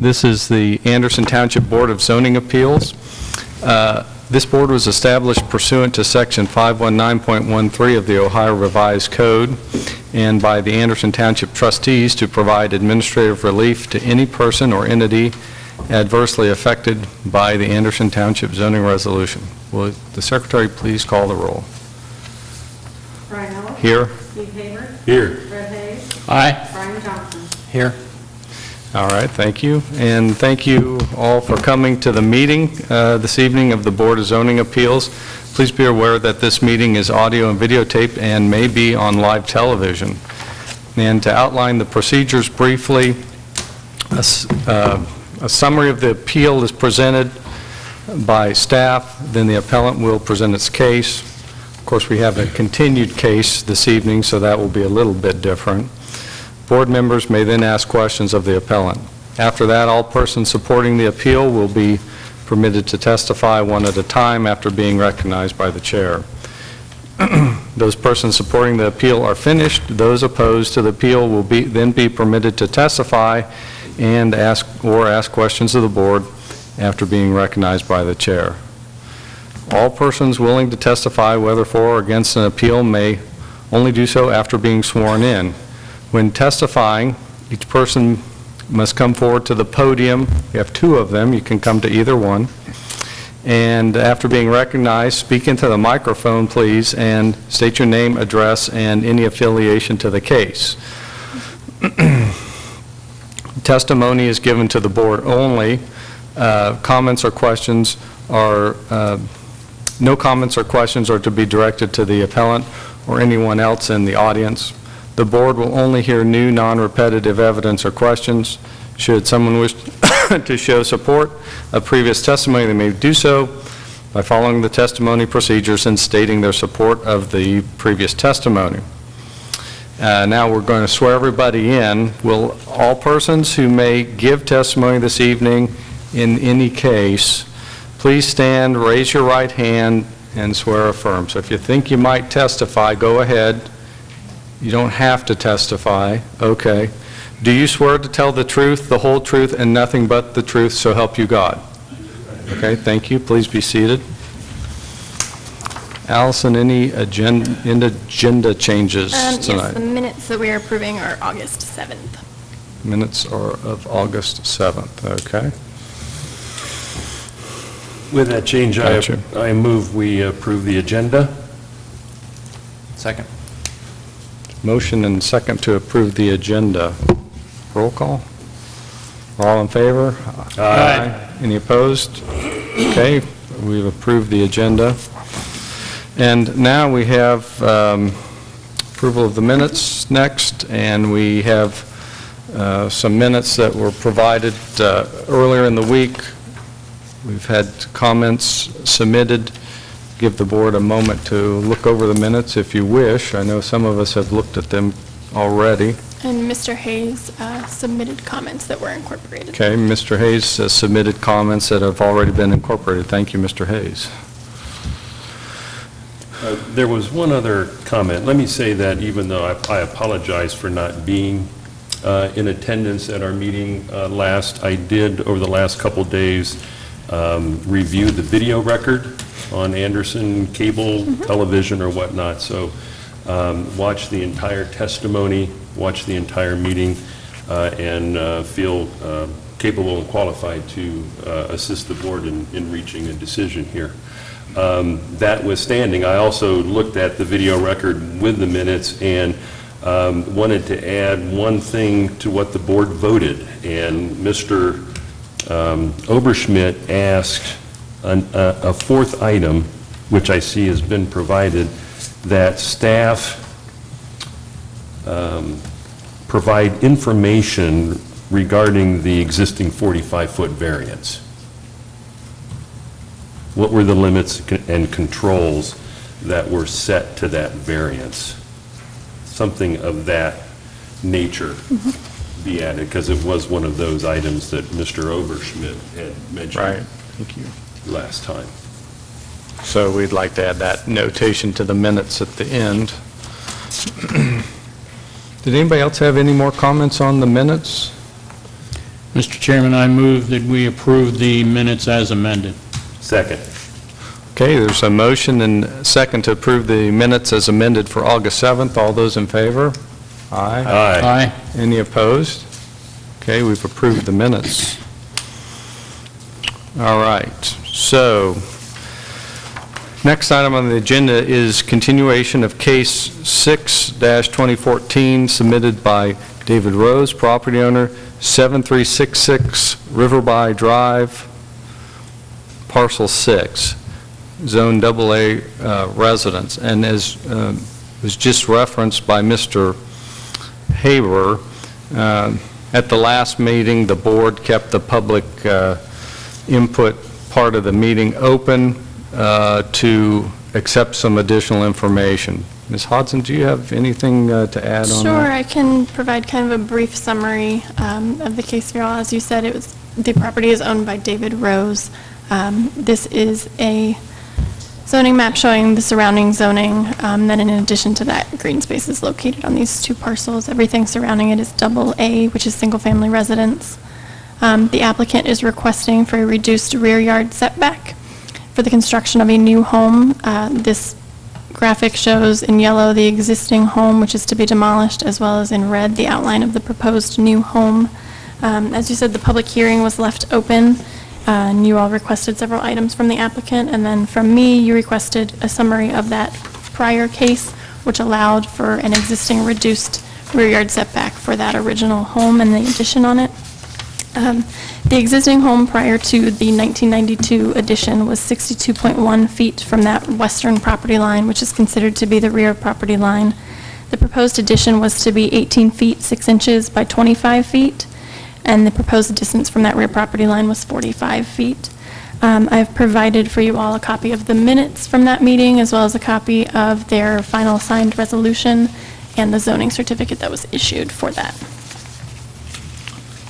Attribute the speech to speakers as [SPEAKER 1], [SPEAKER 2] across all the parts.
[SPEAKER 1] This is the Anderson Township Board of Zoning Appeals. This board was established pursuant to Section 519.13 of the Ohio Revised Code and by the Anderson Township trustees to provide administrative relief to any person or entity adversely affected by the Anderson Township zoning resolution. Will the secretary please call the roll?
[SPEAKER 2] Brian Ellis.
[SPEAKER 1] Here.
[SPEAKER 2] Steve Haver.
[SPEAKER 3] Here.
[SPEAKER 2] Fred Hayes.
[SPEAKER 3] Aye.
[SPEAKER 2] Brian Johnson.
[SPEAKER 3] Here.
[SPEAKER 1] All right, thank you. And thank you all for coming to the meeting this evening of the Board of Zoning Appeals. Please be aware that this meeting is audio and videotaped and may be on live television. And to outline the procedures briefly, a summary of the appeal is presented by staff, then the appellant will present its case. Of course, we have a continued case this evening, so that will be a little bit different. Board members may then ask questions of the appellant. After that, all persons supporting the appeal will be permitted to testify one at a time after being recognized by the chair. Those persons supporting the appeal are finished. Those opposed to the appeal will then be permitted to testify and ask questions of the board after being recognized by the chair. All persons willing to testify, whether for or against an appeal, may only do so after being sworn in. When testifying, each person must come forward to the podium. We have two of them. You can come to either one. And after being recognized, speak into the microphone, please, and state your name, address, and any affiliation to the case. Testimony is given to the board only. Comments or questions are, no comments or questions are to be directed to the appellant or anyone else in the audience. The board will only hear new, non-repetitive evidence or questions. Should someone wish to show support of previous testimony, they may do so by following the testimony procedures and stating their support of the previous testimony. Now we're going to swear everybody in. Will all persons who may give testimony this evening in any case, please stand, raise your right hand, and swear affirm. So if you think you might testify, go ahead. You don't have to testify. Okay. Do you swear to tell the truth, the whole truth, and nothing but the truth, so help you God? Okay, thank you. Please be seated. Allison, any agenda changes tonight?
[SPEAKER 4] Yes, the minutes that we are approving are August 7th.
[SPEAKER 1] Minutes are of August 7th. Okay.
[SPEAKER 3] With that change,
[SPEAKER 1] Gotcha.
[SPEAKER 3] I move we approve the agenda.
[SPEAKER 5] Second.
[SPEAKER 1] Motion and second to approve the agenda. Roll call. All in favor?
[SPEAKER 3] Aye.
[SPEAKER 1] Any opposed? Okay, we've approved the agenda. And now we have approval of the minutes next, and we have some minutes that were provided earlier in the week. We've had comments submitted. Give the board a moment to look over the minutes if you wish. I know some of us have looked at them already.
[SPEAKER 4] And Mr. Hayes submitted comments that were incorporated.
[SPEAKER 1] Okay, Mr. Hayes submitted comments that have already been incorporated. Thank you, Mr. Hayes.
[SPEAKER 3] There was one other comment. Let me say that even though I apologize for not being in attendance at our meeting last, I did over the last couple days review the video record on Anderson cable television or whatnot. So watch the entire testimony, watch the entire meeting, and feel capable and qualified to assist the board in reaching a decision here. That withstanding, I also looked at the video record with the minutes and wanted to add one thing to what the board voted. And Mr. Oberschmidt asked a fourth item, which I see has been provided, that staff provide information regarding the existing 45-foot variance. What were the limits and controls that were set to that variance? Something of that nature be added, because it was one of those items that Mr. Oberschmidt had mentioned.
[SPEAKER 1] Right. Thank you.
[SPEAKER 3] Last time.
[SPEAKER 1] So we'd like to add that notation to the minutes at the end. Did anybody else have any more comments on the minutes?
[SPEAKER 6] Mr. Chairman, I move that we approve the minutes as amended.
[SPEAKER 3] Second.
[SPEAKER 1] Okay, there's a motion and a second to approve the minutes as amended for August 7th. All those in favor? Aye.
[SPEAKER 3] Aye.
[SPEAKER 1] Any opposed? Okay, we've approved the minutes. All right, so next item on the agenda is continuation of case 6-2014 submitted by David Rose, property owner, 7366 Riverby Drive, parcel 6, zone AA residence. And as was just referenced by Mr. Haber, at the last meeting, the board kept the public input part of the meeting open to accept some additional information. Ms. Hodson, do you have anything to add on that?
[SPEAKER 4] Sure, I can provide kind of a brief summary of the case for you all. As you said, the property is owned by David Rose. This is a zoning map showing the surrounding zoning. Then in addition to that, green space is located on these two parcels. Everything surrounding it is AA, which is single-family residence. The applicant is requesting for a reduced rear yard setback for the construction of a new home. This graphic shows in yellow the existing home, which is to be demolished, as well as in red the outline of the proposed new home. As you said, the public hearing was left open, and you all requested several items from the applicant, and then from me, you requested a summary of that prior case, which allowed for an existing reduced rear yard setback for that original home and the addition on it. The existing home prior to the 1992 addition was 62.1 feet from that western property line, which is considered to be the rear property line. The proposed addition was to be 18 feet 6 inches by 25 feet, and the proposed distance from that rear property line was 45 feet. I've provided for you all a copy of the minutes from that meeting, as well as a copy of their final signed resolution and the zoning certificate that was issued for that.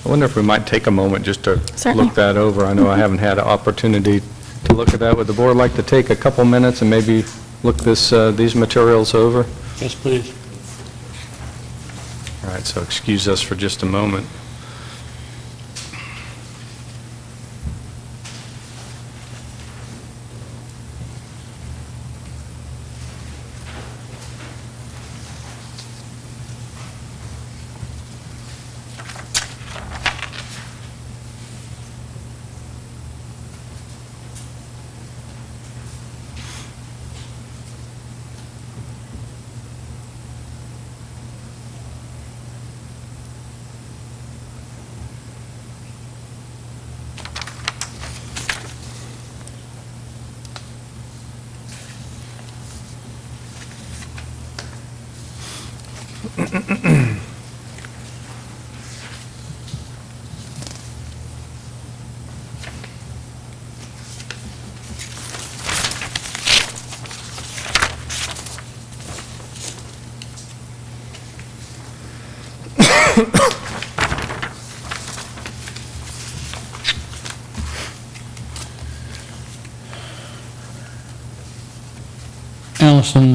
[SPEAKER 1] I wonder if we might take a moment just to
[SPEAKER 4] Certainly.
[SPEAKER 1] look that over. I know I haven't had an opportunity to look at that. Would the board like to take a couple minutes and maybe look these materials over?
[SPEAKER 6] Yes, please.
[SPEAKER 1] All right, so excuse us for just a moment.
[SPEAKER 6] Allison,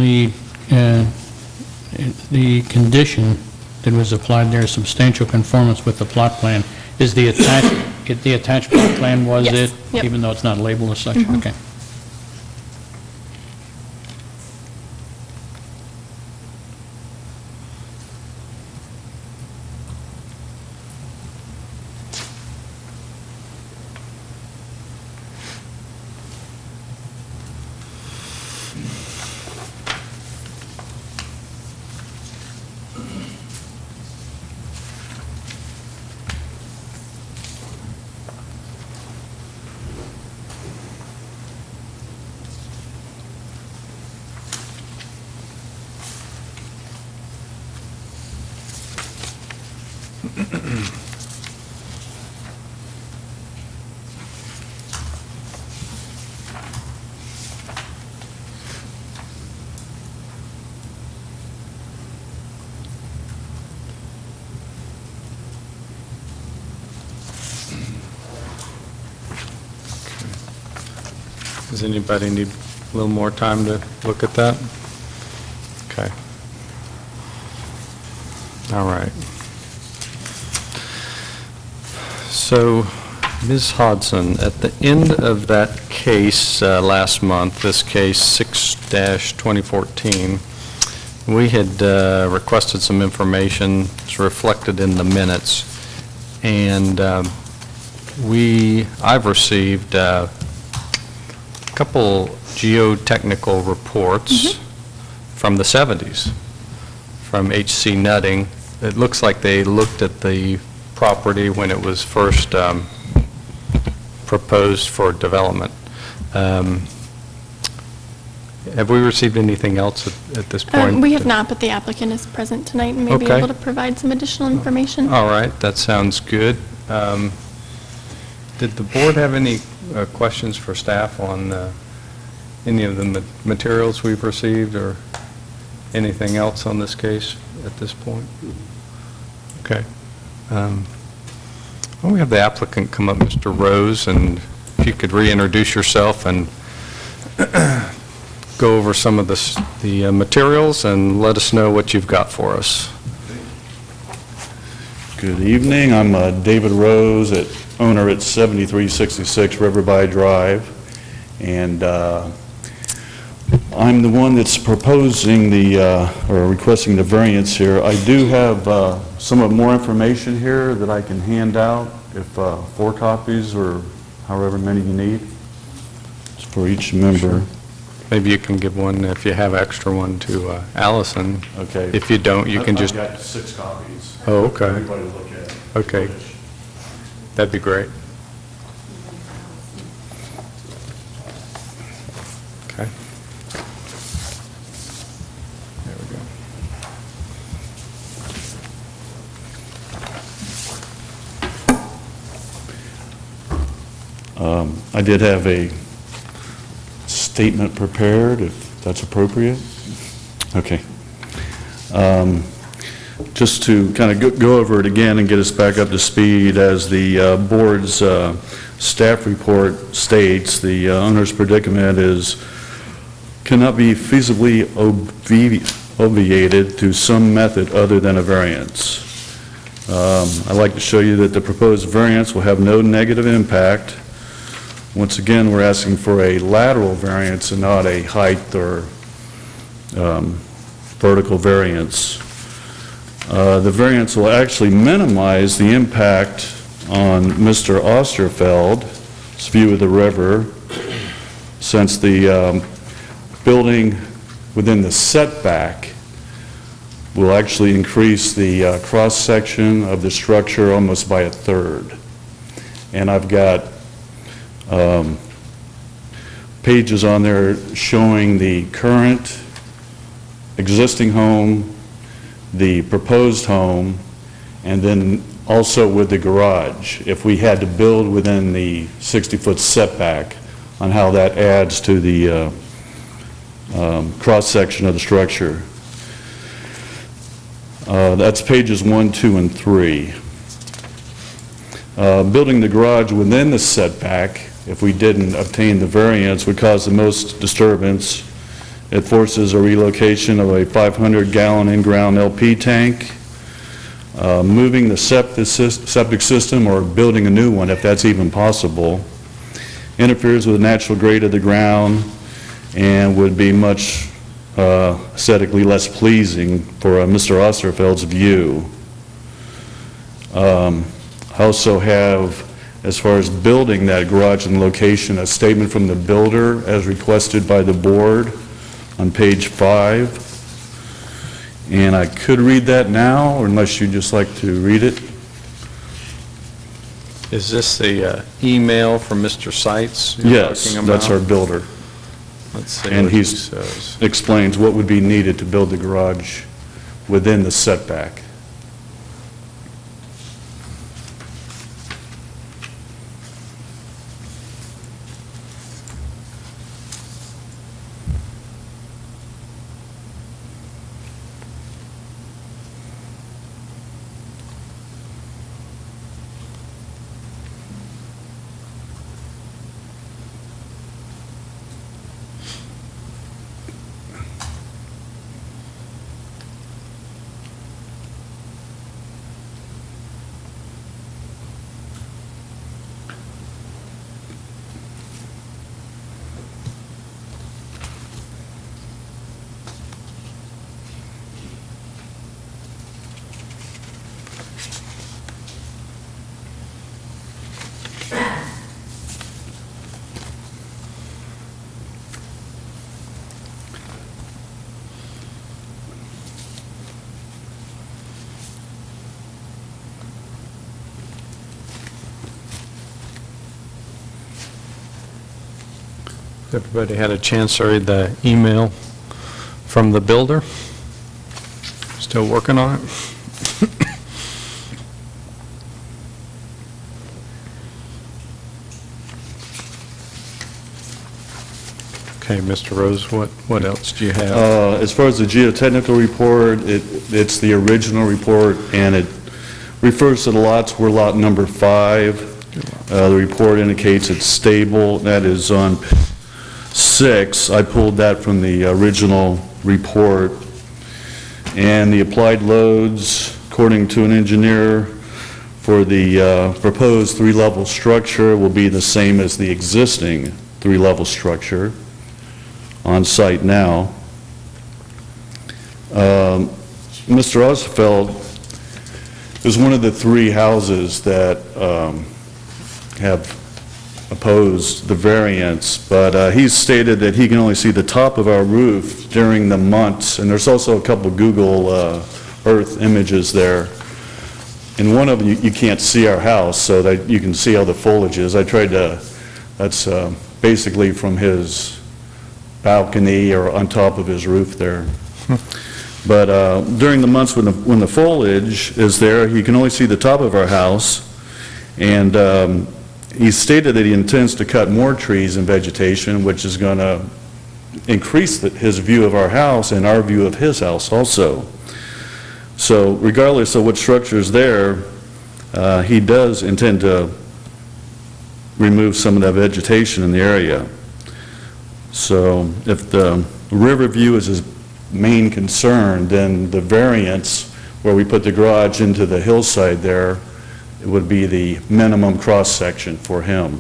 [SPEAKER 6] the condition that was applied there, substantial conformance with the plot plan, is the attached plot plan, was
[SPEAKER 4] Yes.
[SPEAKER 6] it?
[SPEAKER 4] Yep.
[SPEAKER 6] Even though it's not labeled as such? Okay.
[SPEAKER 1] Does anybody need a little more time to look at that? Okay. All right. So, Ms. Hodson, at the end of that case last month, this case 6-2014, we had requested some information. It's reflected in the minutes. And I've received a couple geotechnical reports from the 70s from H.C. Nutting. It looks like they looked at the property when it was first proposed for development. Have we received anything else at this point?
[SPEAKER 4] We have not, but the applicant is present tonight and may be
[SPEAKER 1] Okay.
[SPEAKER 4] able to provide some additional information.
[SPEAKER 1] All right, that sounds good. Did the board have any questions for staff on any of the materials we've received or anything else on this case at this point? Okay. Why don't we have the applicant come up, Mr. Rose, and if you could reintroduce yourself and go over some of the materials and let us know what you've got for us.
[SPEAKER 7] Good evening. I'm David Rose, owner at 7366 Riverby Drive, and I'm the one that's proposing or requesting the variance here. I do have somewhat more information here that I can hand out, if 4 copies or however many you need. It's for each member.
[SPEAKER 1] Maybe you can give one, if you have extra one, to Allison.
[SPEAKER 7] Okay.
[SPEAKER 1] If you don't, you can just...
[SPEAKER 7] I've got 6 copies.
[SPEAKER 1] Oh, okay.
[SPEAKER 7] Everybody look at it.
[SPEAKER 1] Okay. That'd be great. Okay. There we go.
[SPEAKER 7] I did have a statement prepared, if that's appropriate. Okay. Just to kind of go over it again and get us back up to speed, as the board's staff report states, the owner's predicament cannot be feasibly obviated through some method other than a variance. I'd like to show you that the proposed variance will have no negative impact. Once again, we're asking for a lateral variance and not a height or vertical variance. The variance will actually minimize the impact on Mr. Osterfeld's view of the river, since the building within the setback will actually increase the cross-section of the structure almost by 1/3. And I've got pages on there showing the current existing home, the proposed home, and then also with the garage, if we had to build within the 60-foot setback, on how that adds to the cross-section of the structure. That's pages 1, 2, and 3. Building the garage within the setback, if we didn't obtain the variance, would cause the most disturbance. It forces a relocation of a 500-gallon in-ground LP tank, moving the septic system or building a new one, if that's even possible, interferes with the natural grade of the ground and would be much aesthetically less pleasing for Mr. Osterfeld's view. I also have, as far as building that garage and location, a statement from the builder as requested by the board on page 5. And I could read that now, or unless you'd just like to read it.
[SPEAKER 1] Is this the email from Mr. Seitz you're
[SPEAKER 7] Yes,
[SPEAKER 1] talking about?
[SPEAKER 7] that's our builder.
[SPEAKER 1] Let's see
[SPEAKER 7] And
[SPEAKER 1] what he
[SPEAKER 7] he
[SPEAKER 1] says.
[SPEAKER 7] explains what would be needed to build the garage within the setback.
[SPEAKER 1] Everybody had a chance to read the email from the builder? Still working on it? Okay, Mr. Rose, what else do you have?
[SPEAKER 7] As far as the geotechnical report, it's the original report, and it refers to the lots. We're lot number 5. The report indicates it's stable. That is on 6. I pulled that from the original report. And the applied loads, according to an engineer, for the proposed 3-level structure will be the same as the existing 3-level structure on site now. Mr. Osfeld is one of the 3 houses that have opposed the variance, but he's stated that he can only see the top of our roof during the months, and there's also a couple Google Earth images there. In one of them, you can't see our house, so that you can see how the foliage is. I tried to, that's basically from his balcony or on top of his roof there. But during the months when the foliage is there, he can only see the top of our house, and he stated that he intends to cut more trees and vegetation, which is going to increase his view of our house and our view of his house also. So regardless of what structure is there, he does intend to remove some of that vegetation in the area. So if the river view is his main concern, then the variance where we put the garage into the hillside there, it would be the minimum cross-section for him.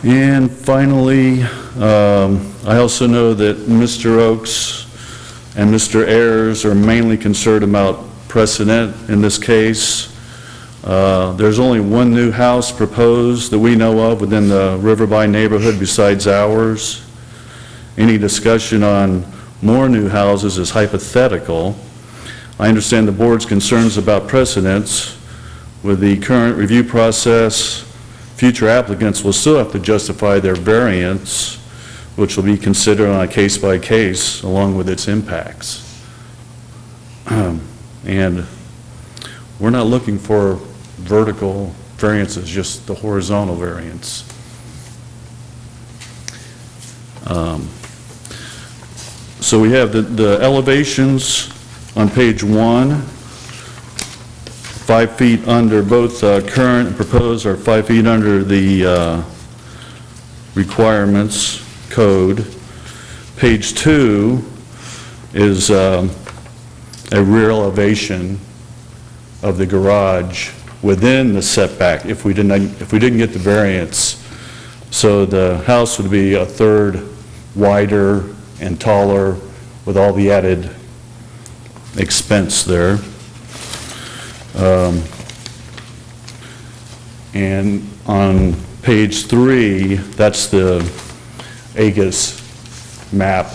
[SPEAKER 7] And finally, I also know that Mr. Oakes and Mr. Ayers are mainly concerned about precedent in this case. There's only one new house proposed that we know of within the Riverby neighborhood besides ours. Any discussion on more new houses is hypothetical. I understand the board's concerns about precedents. With the current review process, future applicants will still have to justify their variance, which will be considered on a case-by-case along with its impacts. And we're not looking for vertical variances, just the horizontal variance. So we have the elevations on page 1, 5 feet under, both current and proposed are 5 feet under the requirements code. Page 2 is a rear elevation of the garage within the setback if we didn't get the variance. So the house would be a third wider and taller with all the added expense there. And on page 3, that's the AGUS map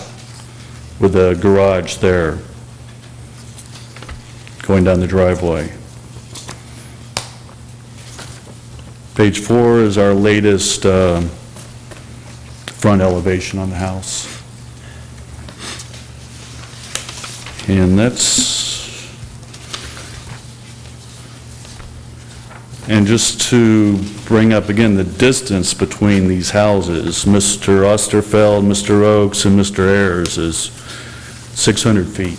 [SPEAKER 7] with the garage there going down the driveway. Page 4 is our latest front elevation on the house. And just to bring up again the distance between these houses, Mr. Osterfeld, Mr. Oakes, and Mr. Ayers is 600 feet,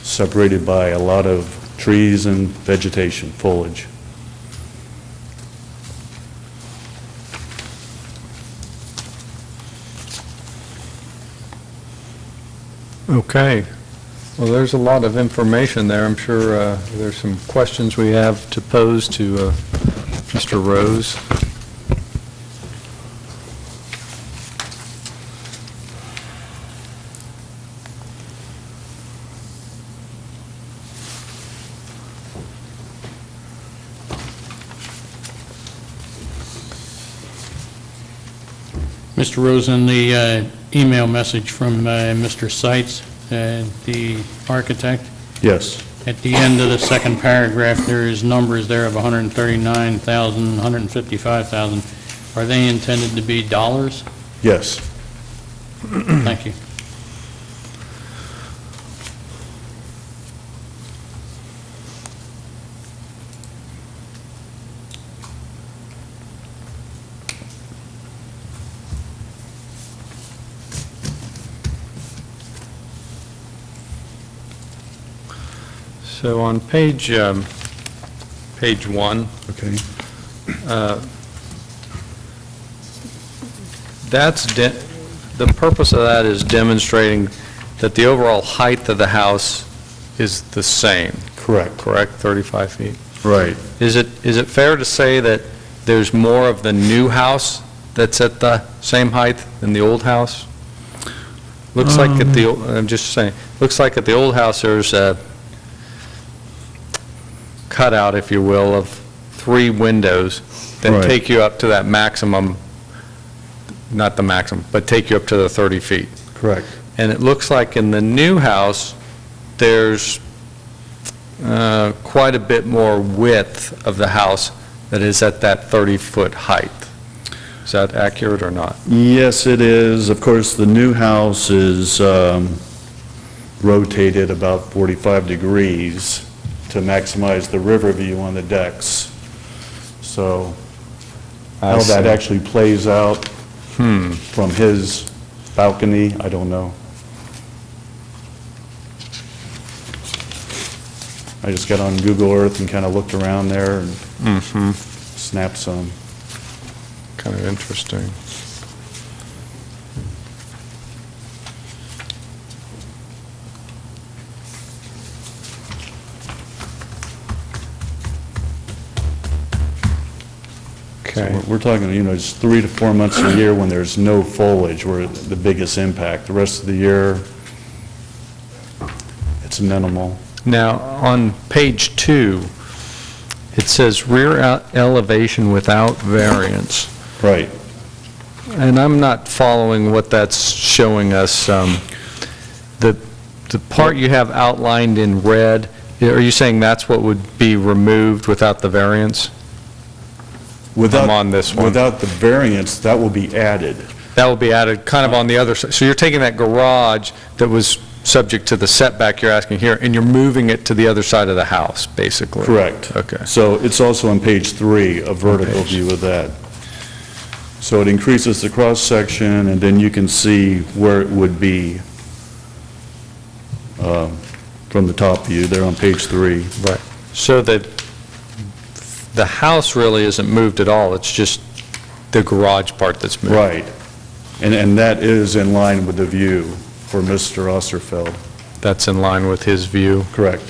[SPEAKER 7] separated by a lot of trees and vegetation, foliage.
[SPEAKER 1] Okay. Well, there's a lot of information there. I'm sure there's some questions we have to pose to Mr. Rose.
[SPEAKER 6] Mr. Rose, in the email message from Mr. Seitz, the architect,
[SPEAKER 7] Yes.
[SPEAKER 6] At the end of the second paragraph, there is numbers there of 139,000, 155,000. Are they intended to be dollars?
[SPEAKER 7] Yes.
[SPEAKER 6] Thank you.
[SPEAKER 1] So on page 1,
[SPEAKER 7] Okay.
[SPEAKER 1] the purpose of that is demonstrating that the overall height of the house is the same,
[SPEAKER 7] Correct.
[SPEAKER 1] correct, 35 feet?
[SPEAKER 7] Right.
[SPEAKER 1] Is it fair to say that there's more of the new house that's at the same height than the old house? Looks like at the, I'm just saying, looks like at the old house there's a cutout, if you will, of 3 windows that
[SPEAKER 7] Right.
[SPEAKER 1] take you up to that maximum, not the maximum, but take you up to the 30 feet.
[SPEAKER 7] Correct.
[SPEAKER 1] And it looks like in the new house, there's quite a bit more width of the house that is at that 30-foot height. Is that accurate or not?
[SPEAKER 7] Yes, it is. Of course, the new house is rotated about 45 degrees to maximize the river view on the decks. So
[SPEAKER 1] I
[SPEAKER 7] how that
[SPEAKER 1] see.
[SPEAKER 7] actually plays out from his balcony, I don't know. I just got on Google Earth and kind of looked around there and snapped some.
[SPEAKER 1] Kind of interesting. Okay.
[SPEAKER 7] We're talking, it's 3 to 4 months a year when there's no foliage, where the biggest impact. The rest of the year, it's minimal.
[SPEAKER 1] Now, on page 2, it says rear elevation without variance.
[SPEAKER 7] Right.
[SPEAKER 1] And I'm not following what that's showing us. The part you have outlined in red, are you saying that's what would be removed without the variance? I'm on this one.
[SPEAKER 7] Without the variance, that will be added.
[SPEAKER 1] That will be added kind of on the other side. So you're taking that garage that was subject to the setback you're asking here, and you're moving it to the other side of the house, basically?
[SPEAKER 7] Correct.
[SPEAKER 1] Okay.
[SPEAKER 7] So it's also on page 3, a vertical
[SPEAKER 1] page.
[SPEAKER 7] view of that. So it increases the cross-section, and then you can see where it would be from the top view there on page 3.
[SPEAKER 1] Right. So that the house really isn't moved at all, it's just the garage part that's moved?
[SPEAKER 7] Right. And that is in line with the view for Mr. Osterfeld.
[SPEAKER 1] That's in line with his view?
[SPEAKER 7] Correct.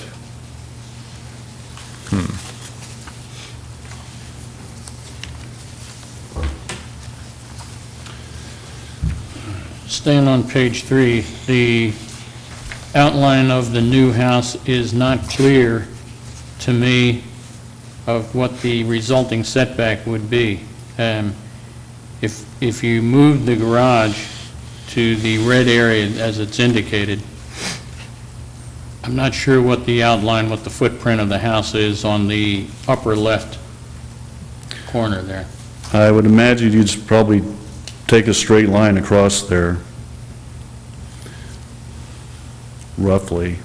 [SPEAKER 6] Staying on page 3, the outline of the new house is not clear to me of what the resulting setback would be. If you move the garage to the red area as it's indicated, I'm not sure what the outline, what the footprint of the house is on the upper left corner there.
[SPEAKER 7] I would imagine you'd probably take a straight line across there, roughly.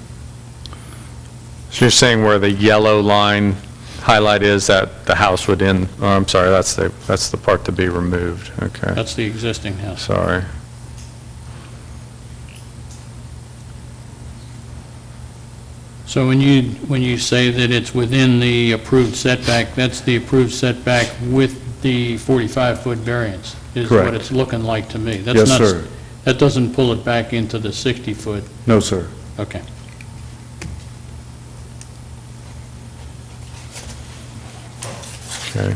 [SPEAKER 1] So you're saying where the yellow line highlight is, that the house would end, oh, I'm sorry, that's the part to be removed, okay.
[SPEAKER 6] That's the existing house.
[SPEAKER 1] Sorry.
[SPEAKER 6] So when you say that it's within the approved setback, that's the approved setback with the 45-foot variance, is what
[SPEAKER 7] Correct.
[SPEAKER 6] it's looking like to me. That's
[SPEAKER 7] Yes,
[SPEAKER 6] not-
[SPEAKER 7] sir.
[SPEAKER 6] That doesn't pull it back into the 60-foot,
[SPEAKER 7] No, sir.
[SPEAKER 6] okay.
[SPEAKER 1] Okay.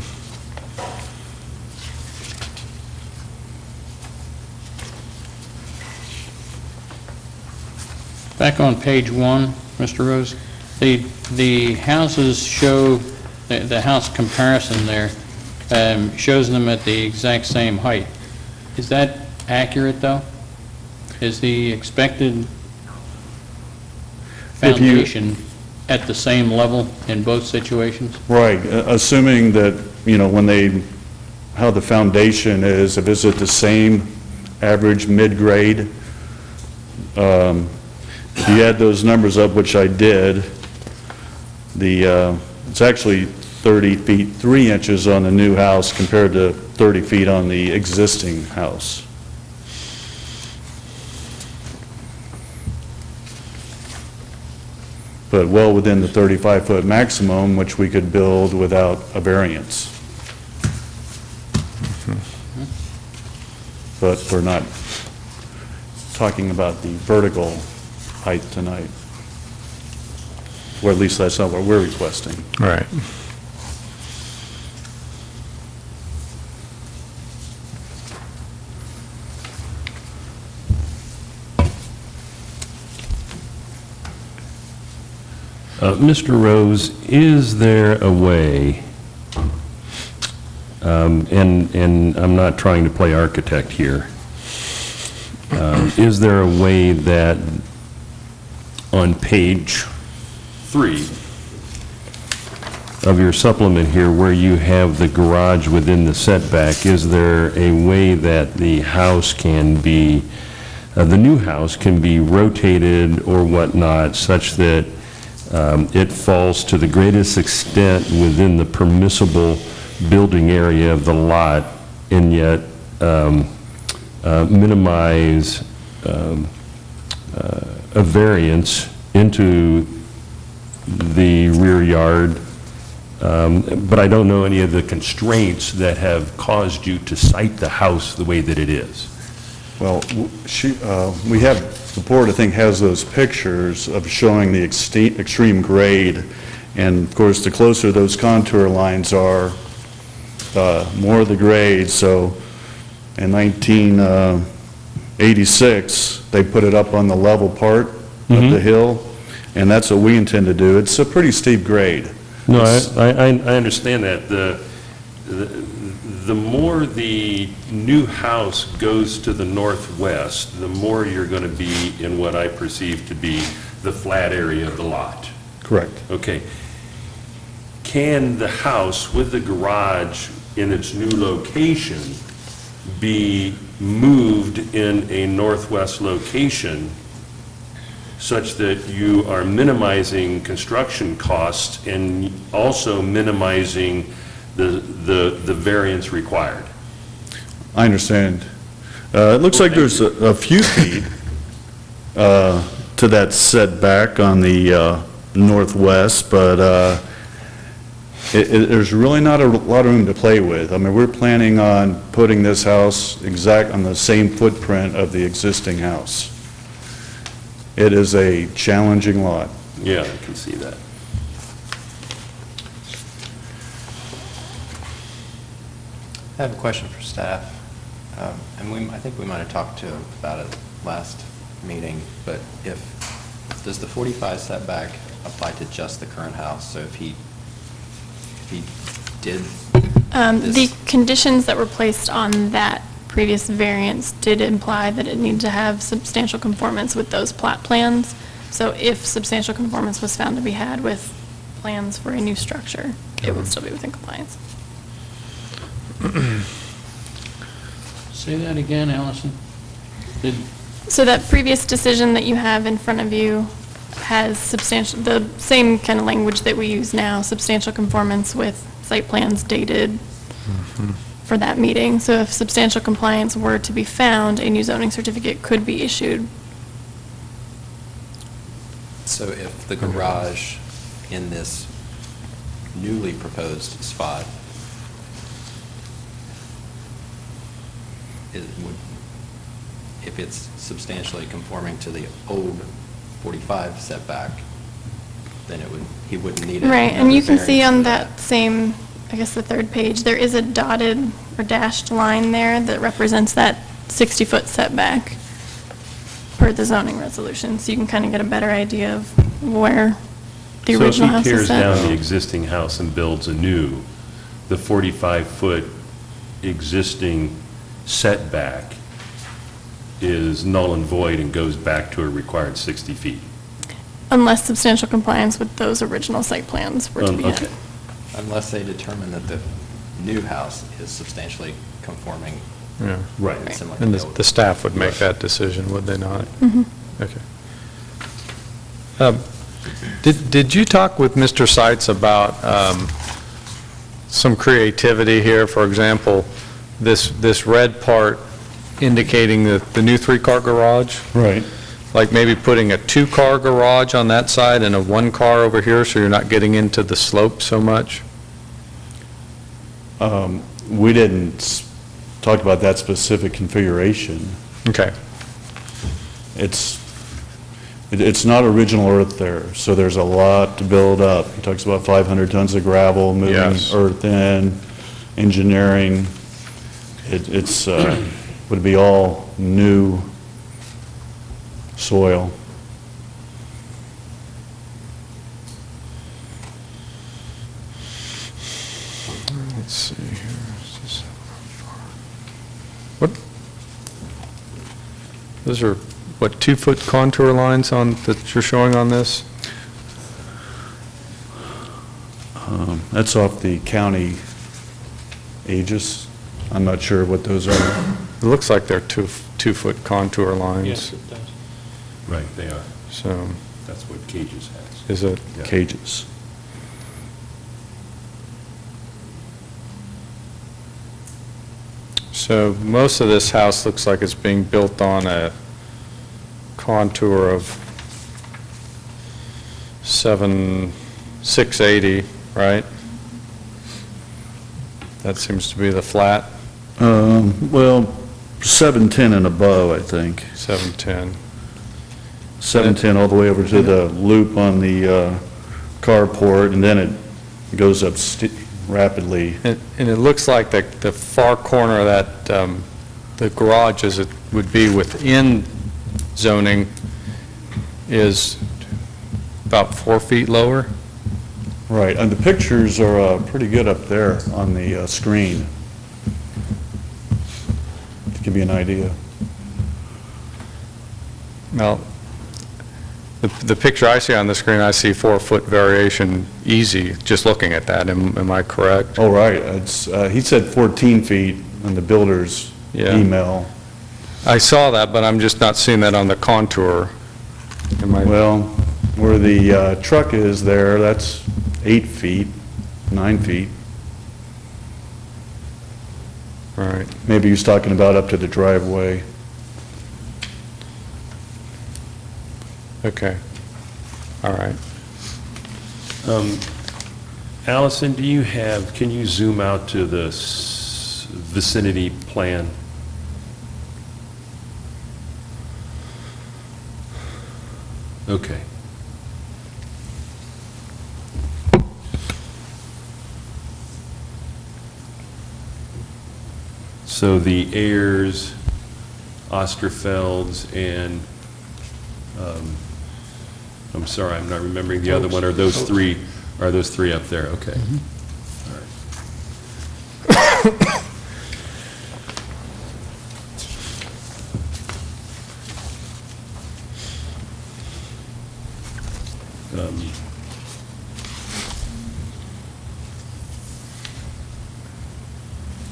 [SPEAKER 6] Back on page 1, Mr. Rose, the houses show, the house comparison there shows them at the exact same height. Is that accurate, though? Is the expected
[SPEAKER 7] If you-
[SPEAKER 6] foundation at the same level in both situations?
[SPEAKER 7] Right, assuming that, when how the foundation is, if it's at the same average mid-grade, if you add those numbers up, which I did, it's actually 30 feet 3 inches on the new house compared to 30 feet on the existing house. But well within the 35-foot maximum, which we could build without a variance. But we're not talking about the vertical height tonight. Or at least that's not what we're requesting.
[SPEAKER 1] Right.
[SPEAKER 3] Mr. Rose, is there a way, and I'm not trying to play architect here, is there a way that on page 3 of your supplement here, where you have the garage within the setback, is there a way that the house can be, the new house can be rotated or whatnot, such that it falls to the greatest extent within the permissible building area of the lot, and yet minimize a variance into the rear yard, but I don't know any of the constraints that have caused you to site the house the way that it is.
[SPEAKER 7] Well, we have, the board, I think, has those pictures of showing the extreme grade, and of course, the closer those contour lines are, more the grade. So in 1986, they put it up on the level part of the hill, and that's what we intend to do. It's a pretty steep grade.
[SPEAKER 3] No, I understand that. The more the new house goes to the northwest, the more you're going to be in what I perceive to be the flat area of the lot.
[SPEAKER 7] Correct.
[SPEAKER 3] Okay. Can the house with the garage in its new location be moved in a northwest location such that you are minimizing construction costs and also minimizing the variance required?
[SPEAKER 7] I understand. It looks like there's a few feet to that setback on the northwest, but there's really not a lot of room to play with. I mean, we're planning on putting this house on the same footprint of the existing house. It is a challenging lot.
[SPEAKER 3] Yeah, I can see that.
[SPEAKER 5] I have a question for staff. And I think we might have talked about it last meeting, but does the 45 setback apply to just the current house? So if he did
[SPEAKER 4] The conditions that were placed on that previous variance did imply that it needed to have substantial conformance with those plat plans. So if substantial conformance was found to be had with plans for a new structure, it would still be within compliance.
[SPEAKER 6] Say that again, Allison?
[SPEAKER 4] So that previous decision that you have in front of you has the same kind of language that we use now, substantial conformance with site plans dated for that meeting. So if substantial compliance were to be found, a new zoning certificate could be issued.
[SPEAKER 5] So if the garage in this newly proposed spot if it's substantially conforming to the old 45 setback, then he wouldn't need it.
[SPEAKER 4] Right, and you can see on that same, I guess the third page, there is a dotted or dashed line there that represents that 60-foot setback per the zoning resolution. So you can kind of get a better idea of where the original house
[SPEAKER 3] So if he
[SPEAKER 4] is
[SPEAKER 3] tears down
[SPEAKER 4] set.
[SPEAKER 3] the existing house and builds anew, the 45-foot existing setback is null and void and goes back to a required 60 feet.
[SPEAKER 4] unless substantial compliance with those original site plans were to be
[SPEAKER 3] Okay.
[SPEAKER 4] met.
[SPEAKER 5] Unless they determine that the new house is substantially conforming.
[SPEAKER 1] Yeah.
[SPEAKER 3] Right.
[SPEAKER 5] and similar
[SPEAKER 1] And
[SPEAKER 5] to
[SPEAKER 1] the
[SPEAKER 5] old.
[SPEAKER 1] the staff would make that decision, would they not? Okay. Did you talk with Mr. Seitz about some creativity here? For example, this red part indicating the new three-car garage?
[SPEAKER 7] Right.
[SPEAKER 1] Like maybe putting a two-car garage on that side and a one-car over here, so you're not getting into the slope so much?
[SPEAKER 7] We didn't talk about that specific configuration.
[SPEAKER 1] Okay.
[SPEAKER 7] It's not original earth there, so there's a lot to build up. He talks about 500 tons of gravel, moving
[SPEAKER 1] Yes.
[SPEAKER 7] earth in, engineering. It's would be all new soil.
[SPEAKER 1] Let's see here. What? Those are, what, 2-foot contour lines that you're showing on this?
[SPEAKER 7] That's off the county aegis. I'm not sure what those are.
[SPEAKER 1] It looks like they're 2-foot contour lines.
[SPEAKER 6] Yes, it does.
[SPEAKER 3] Right, they are.
[SPEAKER 1] So,
[SPEAKER 3] That's what Cages has.
[SPEAKER 1] is it,
[SPEAKER 3] Yeah.
[SPEAKER 7] Cages.
[SPEAKER 1] so most of this house looks like it's being built on a contour of 680, right? That seems to be the flat,
[SPEAKER 7] Well, 710 and above, I think.
[SPEAKER 1] 710.
[SPEAKER 7] 710 all the way over to the loop on the carport, and then it goes up rapidly.
[SPEAKER 1] And it looks like the far corner of that, the garage as it would be within zoning is about 4 feet lower.
[SPEAKER 7] Right, and the pictures are pretty good up there on the screen. To give you an idea.
[SPEAKER 1] Well, the picture I see on the screen, I see 4-foot variation easy, just looking at that. Am I correct?
[SPEAKER 7] Oh, right, it's, he said 14 feet in the builder's
[SPEAKER 1] Yeah.
[SPEAKER 7] email.
[SPEAKER 1] I saw that, but I'm just not seeing that on the contour. Am I?
[SPEAKER 7] Well, where the truck is there, that's 8 feet, 9 feet.
[SPEAKER 1] Right.
[SPEAKER 7] Maybe he's talking about up to the driveway.
[SPEAKER 1] Okay. All right.
[SPEAKER 3] Allison, can you zoom out to the vicinity plan? Okay. So the Ayers, Osterfelds, and, I'm sorry, I'm not remembering the other one, are those three up there? Okay. All right.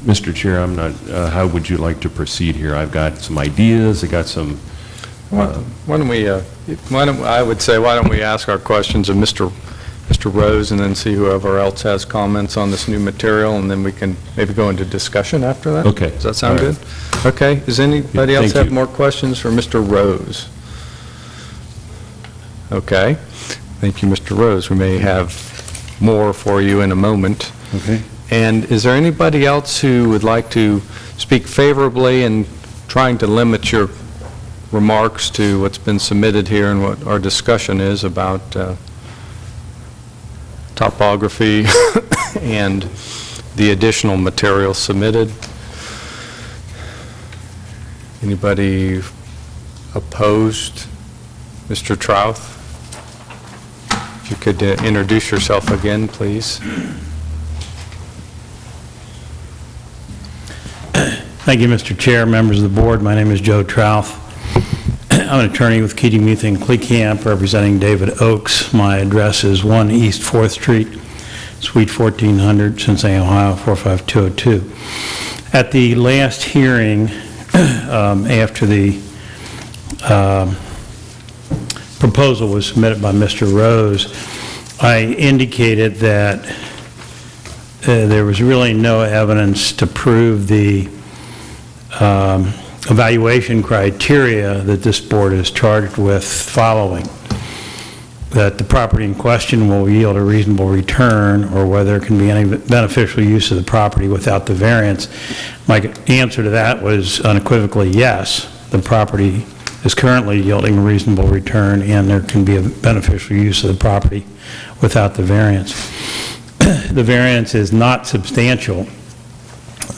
[SPEAKER 3] Mr. Chair, I'm not, how would you like to proceed here? I've got some ideas, I got some,
[SPEAKER 1] Why don't we, I would say, why don't we ask our questions of Mr. Rose, and then see whoever else has comments on this new material, and then we can maybe go into discussion after that?
[SPEAKER 3] Okay.
[SPEAKER 1] Does that sound
[SPEAKER 3] All right.
[SPEAKER 1] good? Okay. Does anybody else
[SPEAKER 3] Thank
[SPEAKER 1] have
[SPEAKER 3] you.
[SPEAKER 1] more questions for Mr. Rose? Okay. Thank you, Mr. Rose. We may have more for you in a moment.
[SPEAKER 7] Okay.
[SPEAKER 1] And is there anybody else who would like to speak favorably and trying to limit your remarks to what's been submitted here and what our discussion is about topography and the additional material submitted? Anybody opposed? Mr. Trouth? If you could introduce yourself again, please.
[SPEAKER 8] Thank you, Mr. Chair, members of the board. My name is Joe Trouth.
[SPEAKER 6] I'm an attorney with Keating, Muth, and Clecamp, representing David Oakes. My address is 1 East 4th Street, Suite 1400, Cincinnati, Ohio, 45202. At the last hearing, after the proposal was submitted by Mr. Rose, I indicated that there was really no evidence to prove the evaluation criteria that this board is charged with following. That the property in question will yield a reasonable return, or whether there can be any beneficial use of the property without the variance. My answer to that was unequivocally yes. The property is currently yielding a reasonable return, and there can be a beneficial use of the property without the variance. The variance is not substantial.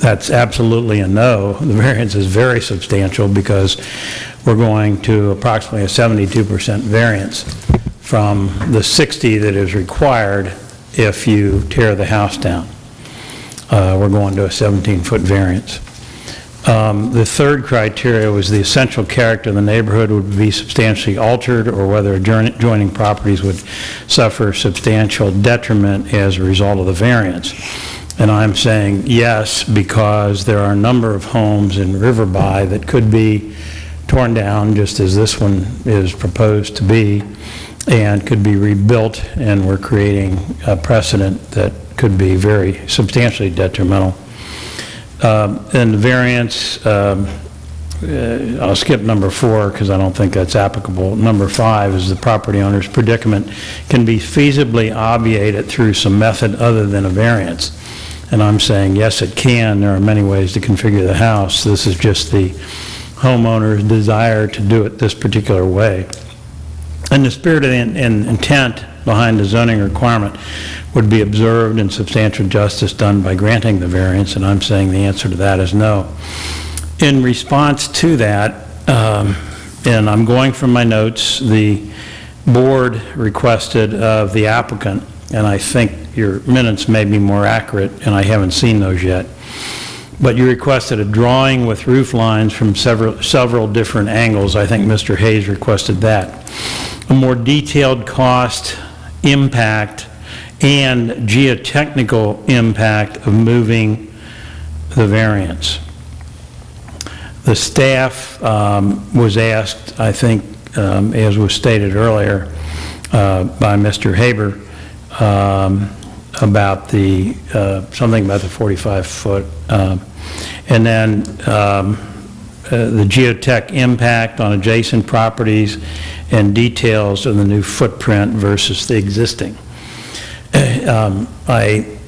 [SPEAKER 6] That's absolutely a no. The variance is very substantial because we're going to approximately a 72% variance from the 60 that is required if you tear the house down. We're going to a 17-foot variance. The third criteria was the essential character of the neighborhood would be substantially altered, or whether adjoining properties would suffer substantial detriment as a result of the variance. And I'm saying yes, because there are a number of homes in Riverby that could be torn down, just as this one is proposed to be, and could be rebuilt, and we're creating a precedent that could be very substantially detrimental. And the variance, I'll skip number 4 because I don't think that's applicable. Number 5 is the property owner's predicament can be feasibly obviated through some method other than a variance. And I'm saying, yes, it can. There are many ways to configure the house. This is just the homeowner's desire to do it this particular way. And the spirit and intent behind the zoning requirement would be observed and substantial justice done by granting the variance, and I'm saying the answer to that is no. In response to that, and I'm going from my notes, the board requested of the applicant, and I think your minutes may be more accurate, and I haven't seen those yet, but you requested a drawing with roof lines from several different angles. I think Mr. Hayes requested that. A more detailed cost, impact, and geotechnical impact of moving the variance. The staff was asked, I think, as was stated earlier by Mr. Haber, about the, something about the 45-foot, and then the geotech impact on adjacent properties and details of the new footprint versus the existing. I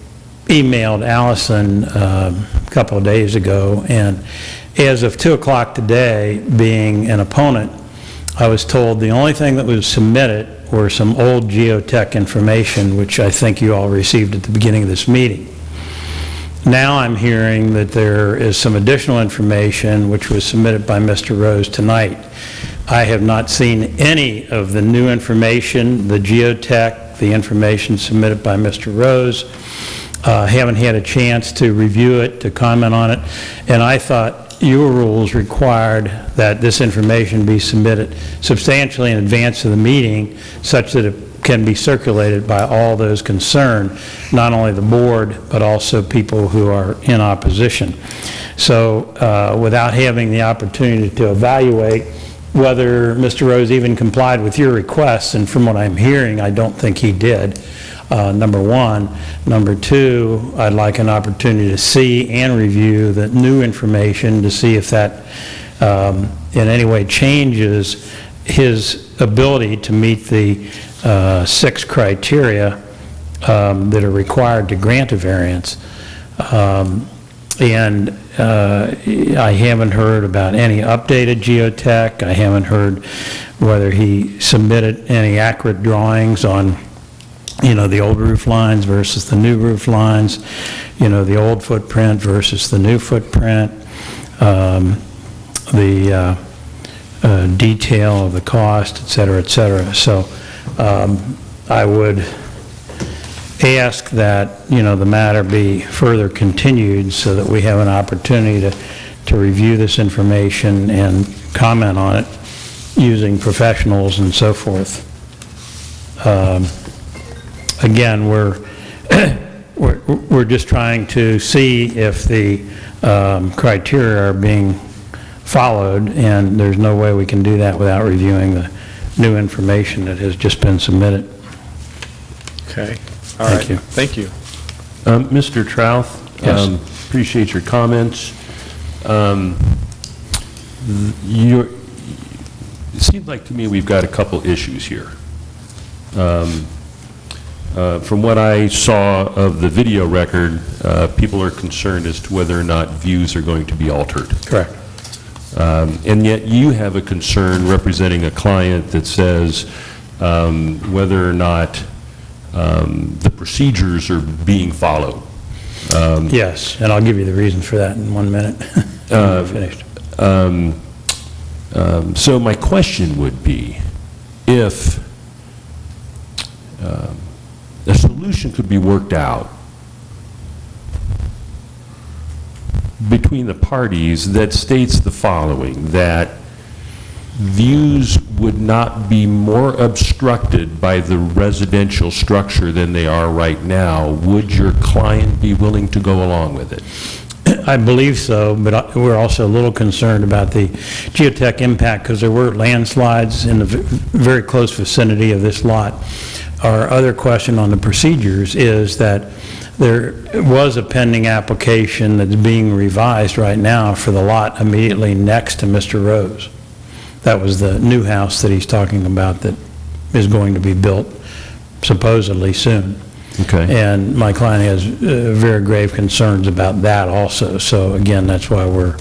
[SPEAKER 6] emailed Allison a couple of days ago, and as of 2 o'clock today, being an opponent, I was told the only thing that was submitted were some old geotech information, which I think you all received at the beginning of this meeting. Now I'm hearing that there is some additional information which was submitted by Mr. Rose tonight. I have not seen any of the new information, the geotech, the information submitted by Mr. Rose. Haven't had a chance to review it, to comment on it, and I thought your rules required that this information be submitted substantially in advance of the meeting such that it can be circulated by all those concerned, not only the board, but also people who are in opposition. So without having the opportunity to evaluate whether Mr. Rose even complied with your requests, and from what I'm hearing, I don't think he did, number one. Number two, I'd like an opportunity to see and review the new information to see if that in any way changes his ability to meet the 6 criteria that are required to grant a variance. And I haven't heard about any updated geotech. I haven't heard whether he submitted any accurate drawings on, you know, the old roof lines versus the new roof lines, you know, the old footprint versus the new footprint, the detail of the cost, et cetera, et cetera. So I would ask that, you know, the matter be further continued so that we have an opportunity to review this information and comment on it. using professionals and so forth. Again, we're just trying to see if the criteria are being followed, and there's no way we can do that without reviewing the new information that has just been submitted.
[SPEAKER 1] Okay. All right.
[SPEAKER 6] Thank you.
[SPEAKER 1] Thank you.
[SPEAKER 3] Mr. Trouth?
[SPEAKER 6] Yes.
[SPEAKER 3] Appreciate your comments. It seems like to me we've got a couple issues here. From what I saw of the video record, people are concerned as to whether or not views are going to be altered.
[SPEAKER 6] Correct.
[SPEAKER 3] And yet you have a concern representing a client that says whether or not the procedures are being followed.
[SPEAKER 6] Yes, and I'll give you the reason for that in 1 minute. I'm finished.
[SPEAKER 3] So my question would be, if a solution could be worked out between the parties that states the following, that views would not be more obstructed by the residential structure than they are right now, would your client be willing to go along with it?
[SPEAKER 6] I believe so, but we're also a little concerned about the geotech impact because there were landslides in the very close vicinity of this lot. Our other question on the procedures is that there was a pending application that's being revised right now for the lot immediately next to Mr. Rose. That was the new house that he's talking about that is going to be built supposedly soon.
[SPEAKER 3] Okay.
[SPEAKER 6] And my client has very grave concerns about that also. So again, that's why we're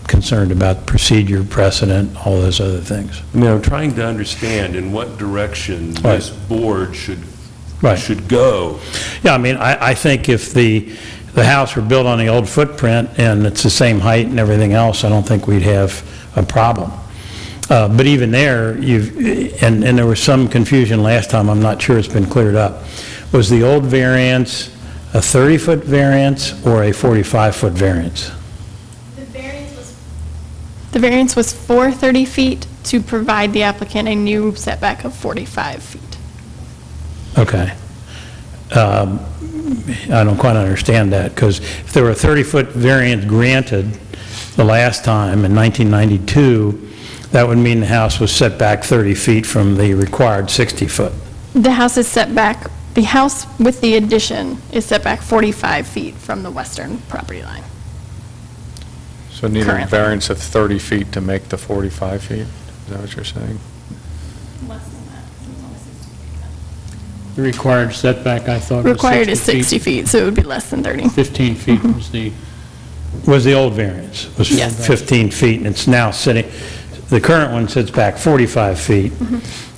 [SPEAKER 6] concerned about procedure, precedent, all those other things.
[SPEAKER 3] I mean, I'm trying to understand in what direction this board should go.
[SPEAKER 6] Yeah, I mean, I think if the house were built on the old footprint and it's the same height and everything else, I don't think we'd have a problem. But even there, and there was some confusion last time, I'm not sure it's been cleared up. Was the old variance a 30-foot variance or a 45-foot variance?
[SPEAKER 4] The variance was for 30 feet to provide the applicant a new setback of 45 feet.
[SPEAKER 6] Okay. I don't quite understand that, because if there were a 30-foot variance granted the last time in 1992, that would mean the house was set back 30 feet from the required 60-foot.
[SPEAKER 4] The house is set back, the house with the addition is set back 45 feet from the western property line.
[SPEAKER 1] So need a
[SPEAKER 4] Currently.
[SPEAKER 1] variance of 30 feet to make the 45 feet? Is that what you're saying?
[SPEAKER 4] Less than that.
[SPEAKER 6] The required setback, I thought, was 60 feet.
[SPEAKER 4] Required is 60 feet, so it would be less than 30.
[SPEAKER 6] 15 feet was the... Was the old variance, was
[SPEAKER 4] Yes.
[SPEAKER 6] 15 feet, and it's now sitting, the current one sits back 45 feet,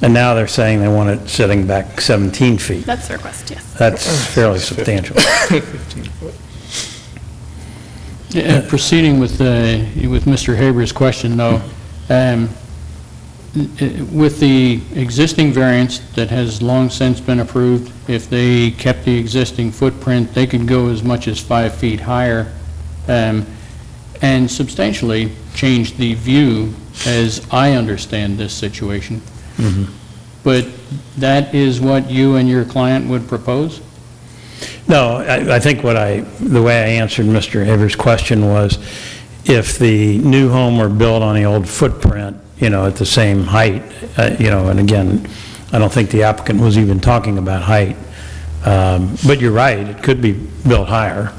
[SPEAKER 6] and now they're saying they want it sitting back 17 feet.
[SPEAKER 4] That's the request, yes.
[SPEAKER 6] That's fairly substantial.
[SPEAKER 8] Proceeding with Mr. Haber's question, though, with the existing variance that has long since been approved, if they kept the existing footprint, they could go as much as 5 feet higher and substantially change the view, as I understand this situation. But that is what you and your client would propose?
[SPEAKER 6] No, I think the way I answered Mr. Haber's question was, if the new home were built on the old footprint, at the same height, and again, I don't think the applicant was even talking about height. But you're right, it could be built higher.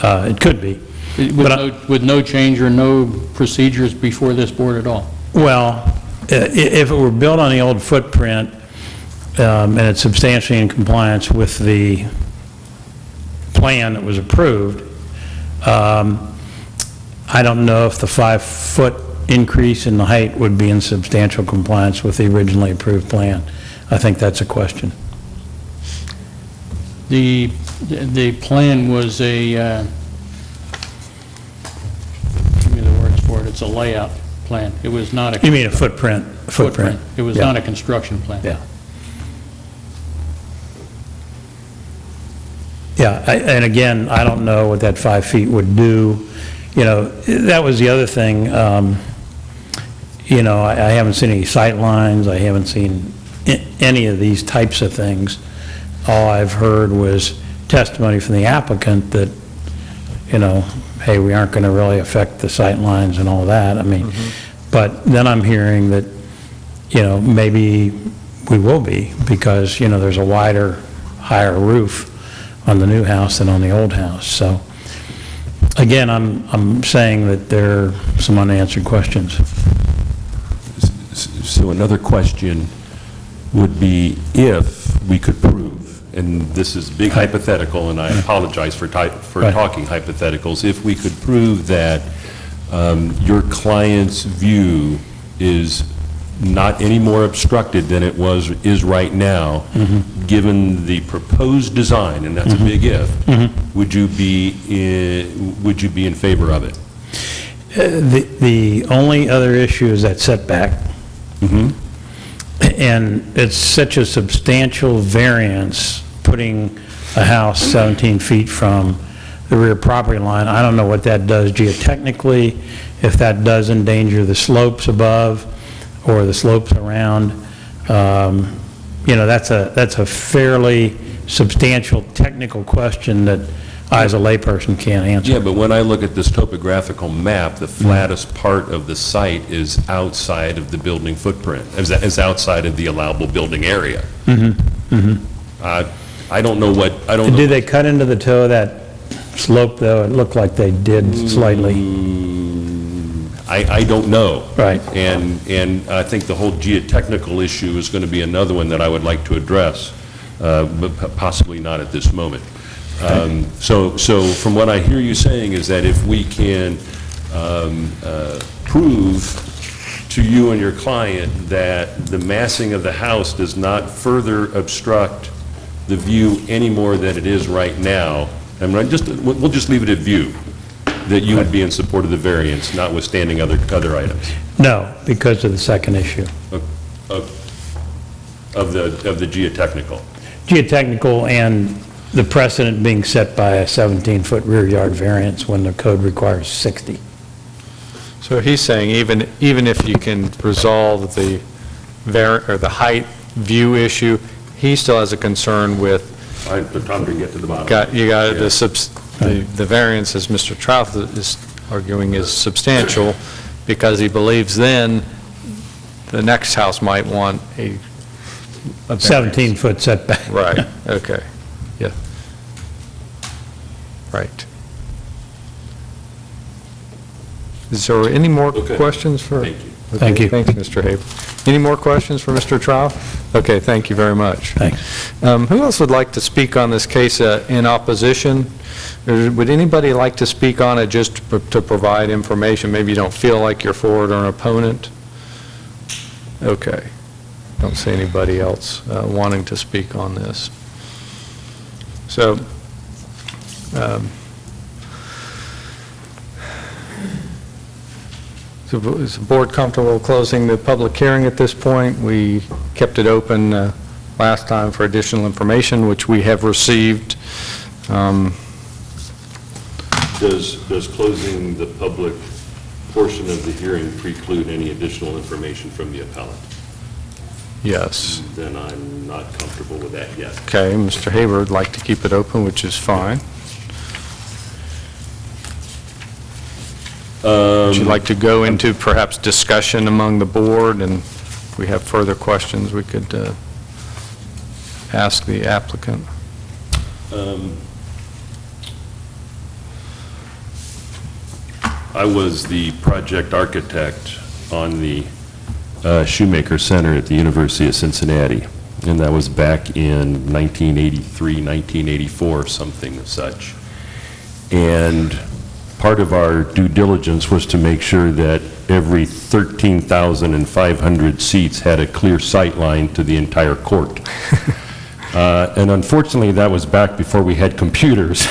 [SPEAKER 6] It could be.
[SPEAKER 8] With no change or no procedures before this board at all?
[SPEAKER 6] Well, if it were built on the old footprint, and it's substantially in compliance with the plan that was approved, I don't know if the 5-foot increase in the height would be in substantial compliance with the originally approved plan. I think that's a question.
[SPEAKER 8] The plan was a, give me the words for it, it's a layout plan. It was not a...
[SPEAKER 6] You mean a footprint? Footprint.
[SPEAKER 8] It was
[SPEAKER 6] Yeah.
[SPEAKER 8] not a construction plan.
[SPEAKER 6] Yeah. Yeah, and again, I don't know what that 5 feet would do. That was the other thing.
[SPEAKER 9] I haven't seen any sight lines, I haven't seen any of these types of things. All I've heard was testimony from the applicant that, hey, we aren't going to really affect the sight lines and all that. I mean, but then I'm hearing that, maybe we will be, because, there's a wider, higher roof on the new house than on the old house. So, again, I'm saying that there are some unanswered questions.
[SPEAKER 3] So another question would be, if we could prove, and this is big hypothetical, and I apologize for talking hypotheticals, if we could prove that your client's view is not any more obstructed than it is right now, given the proposed design, and that's a big if, would you be in favor of it?
[SPEAKER 9] The only other issue is that setback. And it's such a substantial variance, putting a house 17 feet from the rear property line. I don't know what that does geotechnically, if that does endanger the slopes above or the slopes around. That's a fairly substantial technical question that I, as a layperson, can't answer.
[SPEAKER 3] Yeah, but when I look at this topographical map, the flattest part of the site is outside of the building footprint, is outside of the allowable building area. I don't know what,
[SPEAKER 9] Did they cut into the toe of that slope, though? It looked like they did slightly.
[SPEAKER 3] I don't know.
[SPEAKER 9] Right.
[SPEAKER 3] And I think the whole geotechnical issue is going to be another one that I would like to address, but possibly not at this moment. So from what I hear you saying is that if we can prove to you and your client that the massing of the house does not further obstruct the view any more than it is right now, and we'll just leave it at view, that you would be in support of the variance, notwithstanding other items.
[SPEAKER 9] No, because of the second issue.
[SPEAKER 3] Of the geotechnical.
[SPEAKER 9] Geotechnical and the precedent being set by a 17-foot rear yard variance when the code requires 60.
[SPEAKER 1] So he's saying even if you can resolve the height view issue, he still has a concern with.
[SPEAKER 3] The time to get to the bottom.
[SPEAKER 1] You got the variance, as Mr. Trouth is arguing, is substantial, because he believes then the next house might want a
[SPEAKER 9] 17-foot setback.
[SPEAKER 1] Right. Okay. Yeah. Right. Is there any more questions for?
[SPEAKER 3] Thank you.
[SPEAKER 1] Okay,
[SPEAKER 9] Thank you.
[SPEAKER 1] Thanks, Mr. Haber. Any more questions for Mr. Trouth? Okay, thank you very much.
[SPEAKER 9] Thanks.
[SPEAKER 1] Who else would like to speak on this case in opposition? Or would anybody like to speak on it just to provide information? Maybe you don't feel like you're for it or an opponent? Okay. Don't see anybody else wanting to speak on this. So, is the board comfortable closing the public hearing at this point? We kept it open last time for additional information, which we have received.
[SPEAKER 3] Does closing the public portion of the hearing preclude any additional information from the appellant?
[SPEAKER 1] Yes.
[SPEAKER 3] Then I'm not comfortable with that yet.
[SPEAKER 1] Okay, Mr. Haber would like to keep it open, which is fine. Would you like to go into perhaps discussion among the board, and if we have further questions, we could ask the applicant?
[SPEAKER 3] I was the project architect on the Shoemaker Center at the University of Cincinnati, and that was back in 1983, 1984, something of such. And part of our due diligence was to make sure that every 13,500 seats had a clear sight line to the entire court. And unfortunately, that was back before we had computers,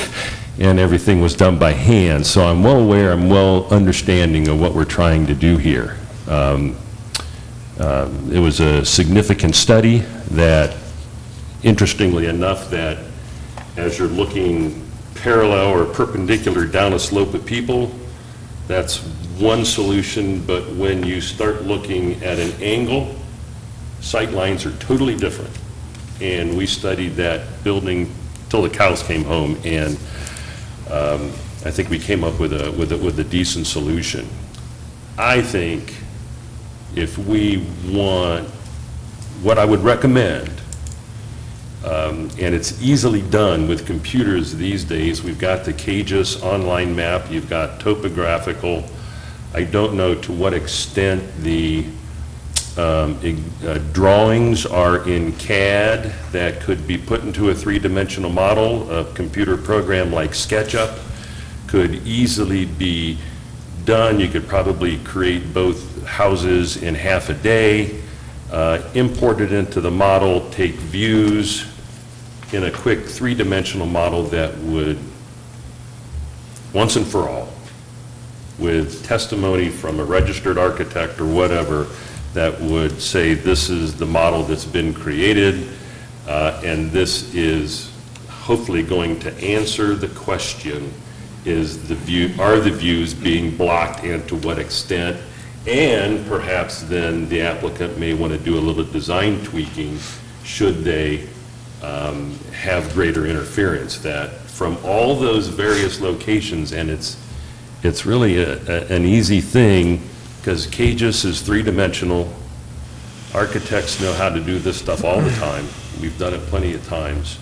[SPEAKER 3] and everything was done by hand. So I'm well aware, I'm well understanding of what we're trying to do here. It was a significant study that, interestingly enough, that as you're looking parallel or perpendicular down a slope of people, that's one solution, but when you start looking at an angle, sight lines are totally different. And we studied that building till the cows came home, and I think we came up with a decent solution. I think if we want, what I would recommend, and it's easily done with computers these days. We've got the CAGIS online map, you've got topographical. I don't know to what extent the drawings are in CAD that could be put into a three-dimensional model. A computer program like SketchUp could easily be done. You could probably create both houses in half a day, import it into the model, take views in a quick three-dimensional model that would, once and for all, with testimony from a registered architect or whatever, that would say this is the model that's been created, and this is hopefully going to answer the question, are the views being blocked and to what extent? And perhaps then the applicant may want to do a little design tweaking should they have greater interference. That from all those various locations, and it's really an easy thing because CAGIS is three-dimensional. Architects know how to do this stuff all the time. We've done it plenty of times.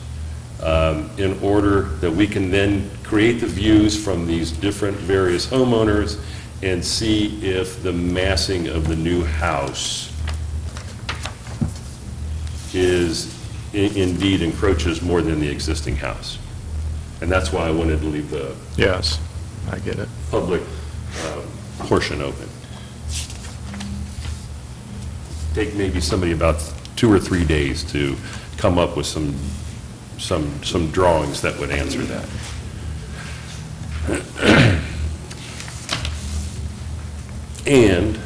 [SPEAKER 3] In order that we can then create the views from these different various homeowners and see if the massing of the new house is indeed encroaches more than the existing house. And that's why I wanted to leave the
[SPEAKER 1] Yes, I get it.
[SPEAKER 3] public portion open. Take maybe somebody about 2 or 3 days to come up with some drawings that would answer that. And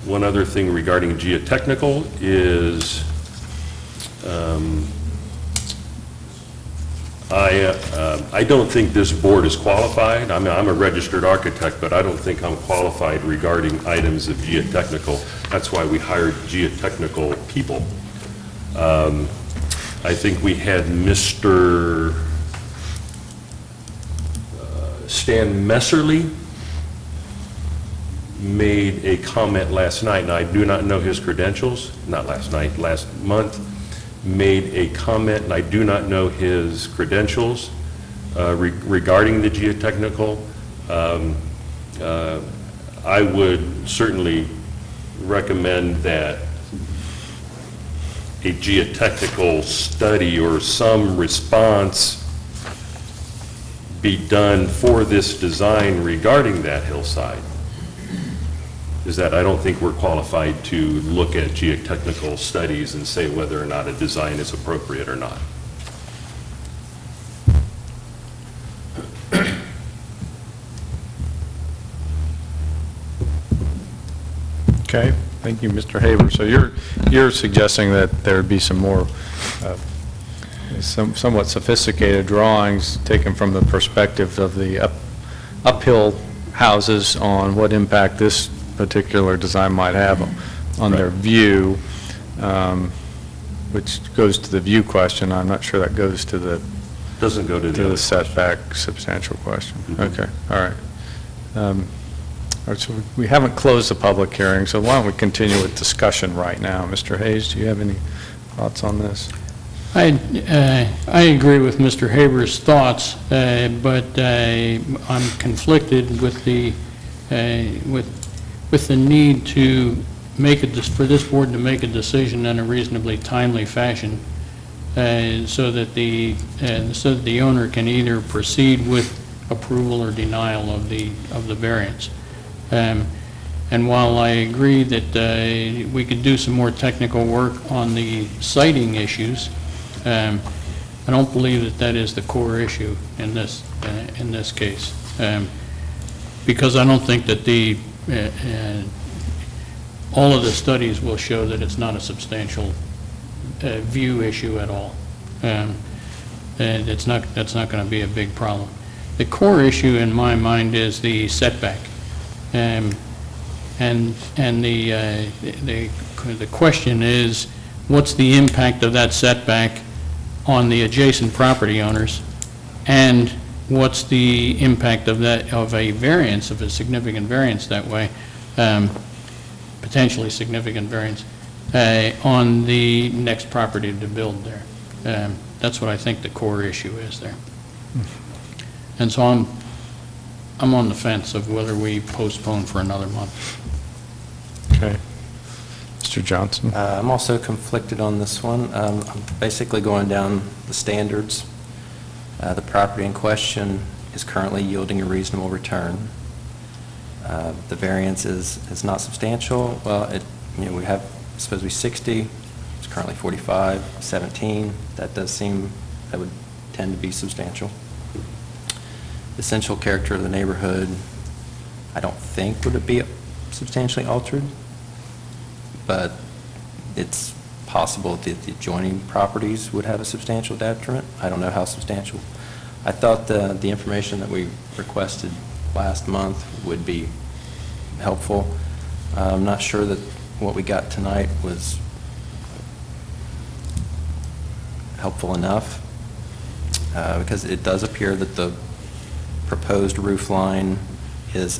[SPEAKER 3] one other thing regarding geotechnical is I don't think this board is qualified. I mean, I'm a registered architect, but I don't think I'm qualified regarding items of geotechnical. That's why we hired geotechnical people. I think we had Mr. Stan Messerly made a comment last night, and I do not know his credentials, not last night, last month, made a comment, and I do not know his credentials regarding the geotechnical. I would certainly recommend that a geotechnical study or some response be done for this design regarding that hillside. Is that I don't think we're qualified to look at geotechnical studies and say whether or not a design is appropriate or not.
[SPEAKER 1] Okay, thank you, Mr. Haber. So you're suggesting that there would be some more somewhat sophisticated drawings taken from the perspective of the uphill houses on what impact this particular design might have on their view, which goes to the view question. I'm not sure that goes to the
[SPEAKER 3] Doesn't go to the
[SPEAKER 1] setback substantial question. Okay, all right. All right, so we haven't closed the public hearing, so why don't we continue with discussion right now? Mr. Hayes, do you have any thoughts on this?
[SPEAKER 8] I agree with Mr. Haber's thoughts, but I'm conflicted with the with the need to make for this board to make a decision in a reasonably timely fashion, so that the owner can either proceed with approval or denial of the variance. And while I agree that we could do some more technical work on the siting issues, I don't believe that is the core issue in this case, because I don't think that all of the studies will show that it's not a substantial view issue at all, and that's not going to be a big problem. The core issue in my mind is the setback. And the question is, what's the impact of that setback on the adjacent property owners? And what's the impact of that, of a variance, of a significant variance that way, potentially significant variance, on the next property to build there? That's what I think the core issue is there. And so I'm on the fence of whether we postpone for another month.
[SPEAKER 1] Okay. Mr. Johnson?
[SPEAKER 5] I'm also conflicted on this one. I'm basically going down the standards. The property in question is currently yielding a reasonable return. The variance is not substantial. Well, we have supposed to be 60. It's currently 45, 17. That would tend to be substantial. The essential character of the neighborhood, I don't think would it be substantially altered, but it's possible that the adjoining properties would have a substantial detriment. I don't know how substantial. I thought the information that we requested last month would be helpful. I'm not sure that what we got tonight was helpful enough, because it does appear that the proposed roof line is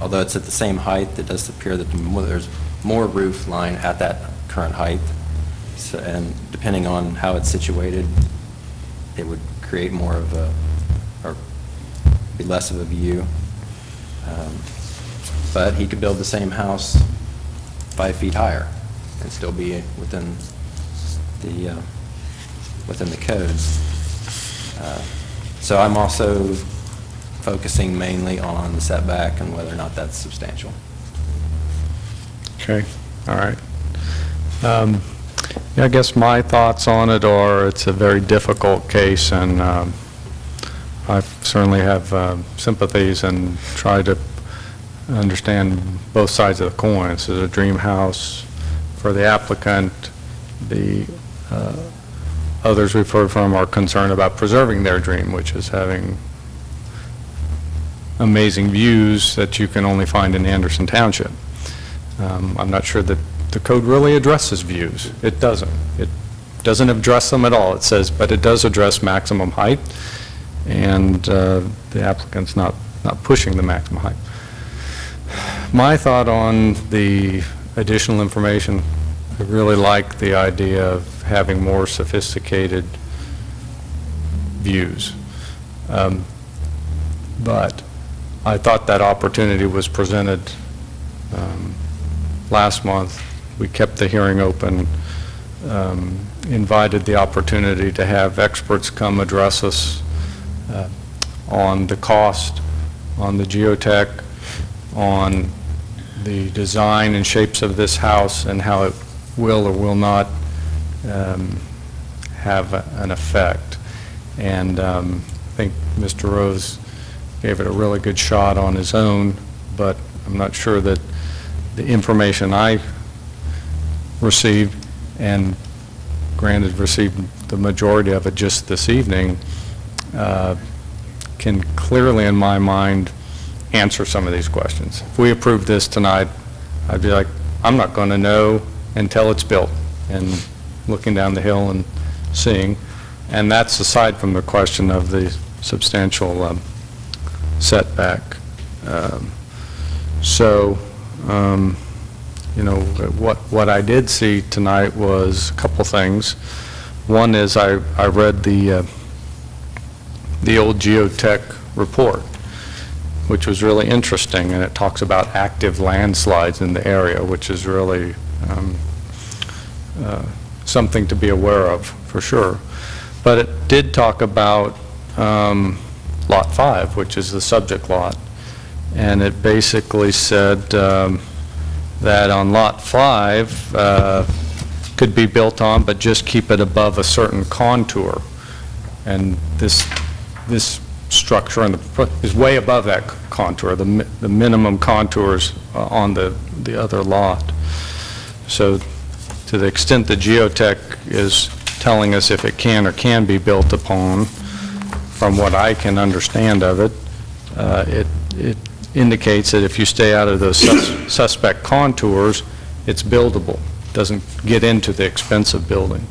[SPEAKER 5] although it's at the same height, it does appear that there's more roof line at that current height. So, and depending on how it's situated, it would create more of or be less of a view. But he could build the same house 5 feet higher and still be within the codes. So I'm also focusing mainly on the setback and whether or not that's substantial.
[SPEAKER 1] Okay, all right. Yeah, I guess my thoughts on it are it's a very difficult case, and I certainly have sympathies and try to understand both sides of the coin. This is a dream house for the applicant. The others we've heard from are concerned about preserving their dream, which is having amazing views that you can only find in Anderson Township. I'm not sure that the code really addresses views. It doesn't. It doesn't address them at all. It says, but it does address maximum height, and the applicant's not pushing the maximum height. My thought on the additional information, I really like the idea of having more sophisticated views. But I thought that opportunity was presented last month. We kept the hearing open, invited the opportunity to have experts come address us on the cost, on the geotech, on the design and shapes of this house and how it will or will not have an effect. And I think Mr. Rose gave it a really good shot on his own, but I'm not sure that the information I received, and granted received the majority of it just this evening, can clearly in my mind answer some of these questions. If we approve this tonight, I'd be like, I'm not going to know until it's built, and looking down the hill and seeing. And that's aside from the question of the substantial setback. You know, what I did see tonight was a couple things. One is I read the old geotech report, which was really interesting, and it talks about active landslides in the area, which is really something to be aware of, for sure. But it did talk about Lot 5, which is the subject lot, and it basically said that on Lot 5 could be built on, but just keep it above a certain contour. And this structure is way above that contour, the minimum contours on the other lot. So to the extent the geotech is telling us if it can or can be built upon, from what I can understand of it, it indicates that if you stay out of those suspect contours, it's buildable. Doesn't get into the expensive building.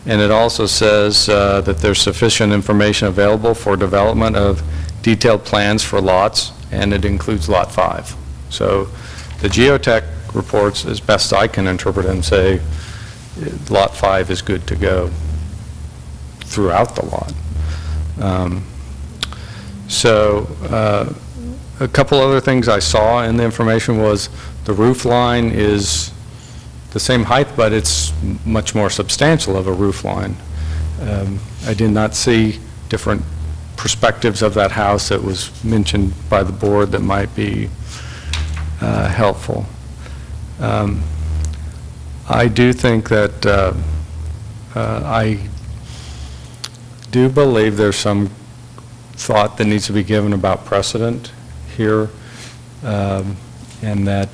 [SPEAKER 1] And it also says that there's sufficient information available for development of detailed plans for lots, and it includes Lot 5. So the geotech reports, as best I can interpret them, say Lot 5 is good to go throughout the lot. A couple other things I saw in the information was the roof line is the same height, but it's much more substantial of a roof line. I did not see different perspectives of that house that was mentioned by the board that might be helpful. I do think that I do believe there's some thought that needs to be given about precedent here, and that,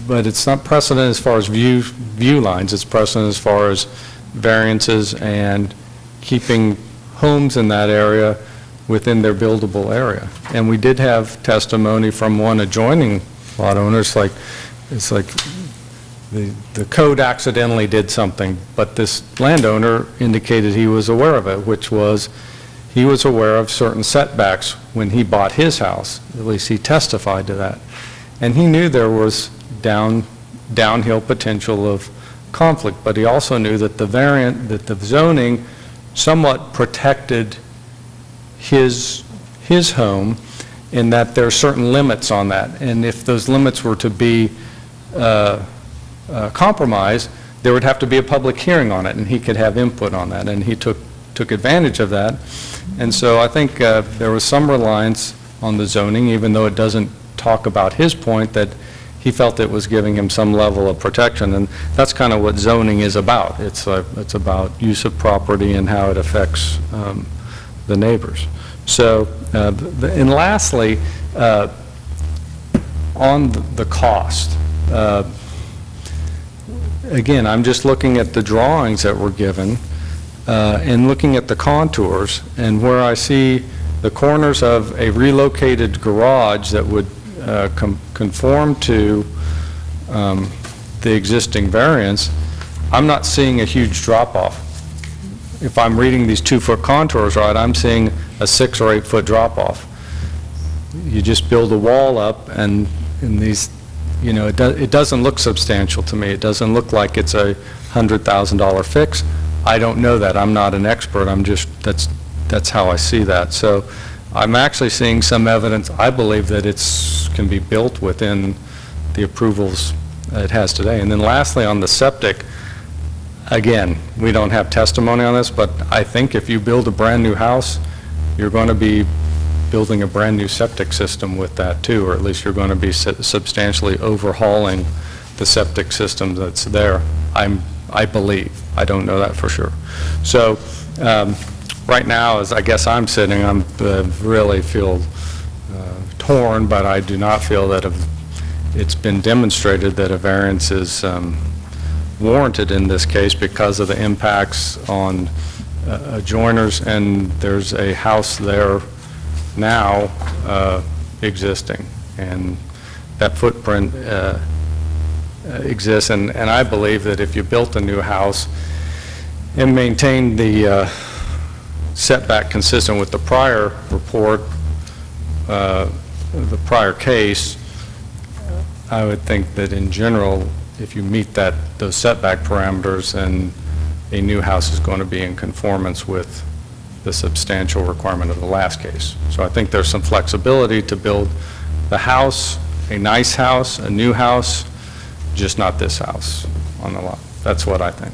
[SPEAKER 1] but it's not precedent as far as view lines, it's precedent as far as variances and keeping homes in that area within their buildable area. And we did have testimony from one adjoining lot owner. It's like the code accidentally did something, but this landowner indicated he was aware of it, which was he was aware of certain setbacks when he bought his house. At least he testified to that. And he knew there was downhill potential of conflict, but he also knew that the zoning somewhat protected his home, in that there are certain limits on that. And if those limits were to be compromised, there would have to be a public hearing on it, and he could have input on that, and he took advantage of that. And so I think there was some reliance on the zoning, even though it doesn't talk about his point, that he felt it was giving him some level of protection. And that's kind of what zoning is about. It's about use of property and how it affects the neighbors. So, and lastly, on the cost, again, I'm just looking at the drawings that were given and looking at the contours, and where I see the corners of a relocated garage that would conform to the existing variance, I'm not seeing a huge drop-off. If I'm reading these 2-foot contours right, I'm seeing a 6 or 8 foot drop-off. You just build a wall up, and in these, you know, it doesn't look substantial to me. It doesn't look like it's a $100,000 fix. I don't know that. I'm not an expert. I'm just, that's how I see that. So I'm actually seeing some evidence, I believe, that it's can be built within the approvals it has today. And then lastly, on the septic, again, we don't have testimony on this, but I think if you build a brand new house, you're going to be building a brand new septic system with that too, or at least you're going to be substantially overhauling the septic system that's there. I believe. I don't know that for sure. So right now, as I guess I'm sitting, I'm really feel torn, but I do not feel that it's been demonstrated that a variance is warranted in this case because of the impacts on adjoiners, and there's a house there now existing, and that footprint exists, and I believe that if you built a new house and maintained the setback consistent with the prior report, the prior case, I would think that in general, if you meet those setback parameters, then a new house is going to be in conformance with the substantial requirement of the last case. So I think there's some flexibility to build the house, a nice house, a new house, just not this house on the lot. That's what I think.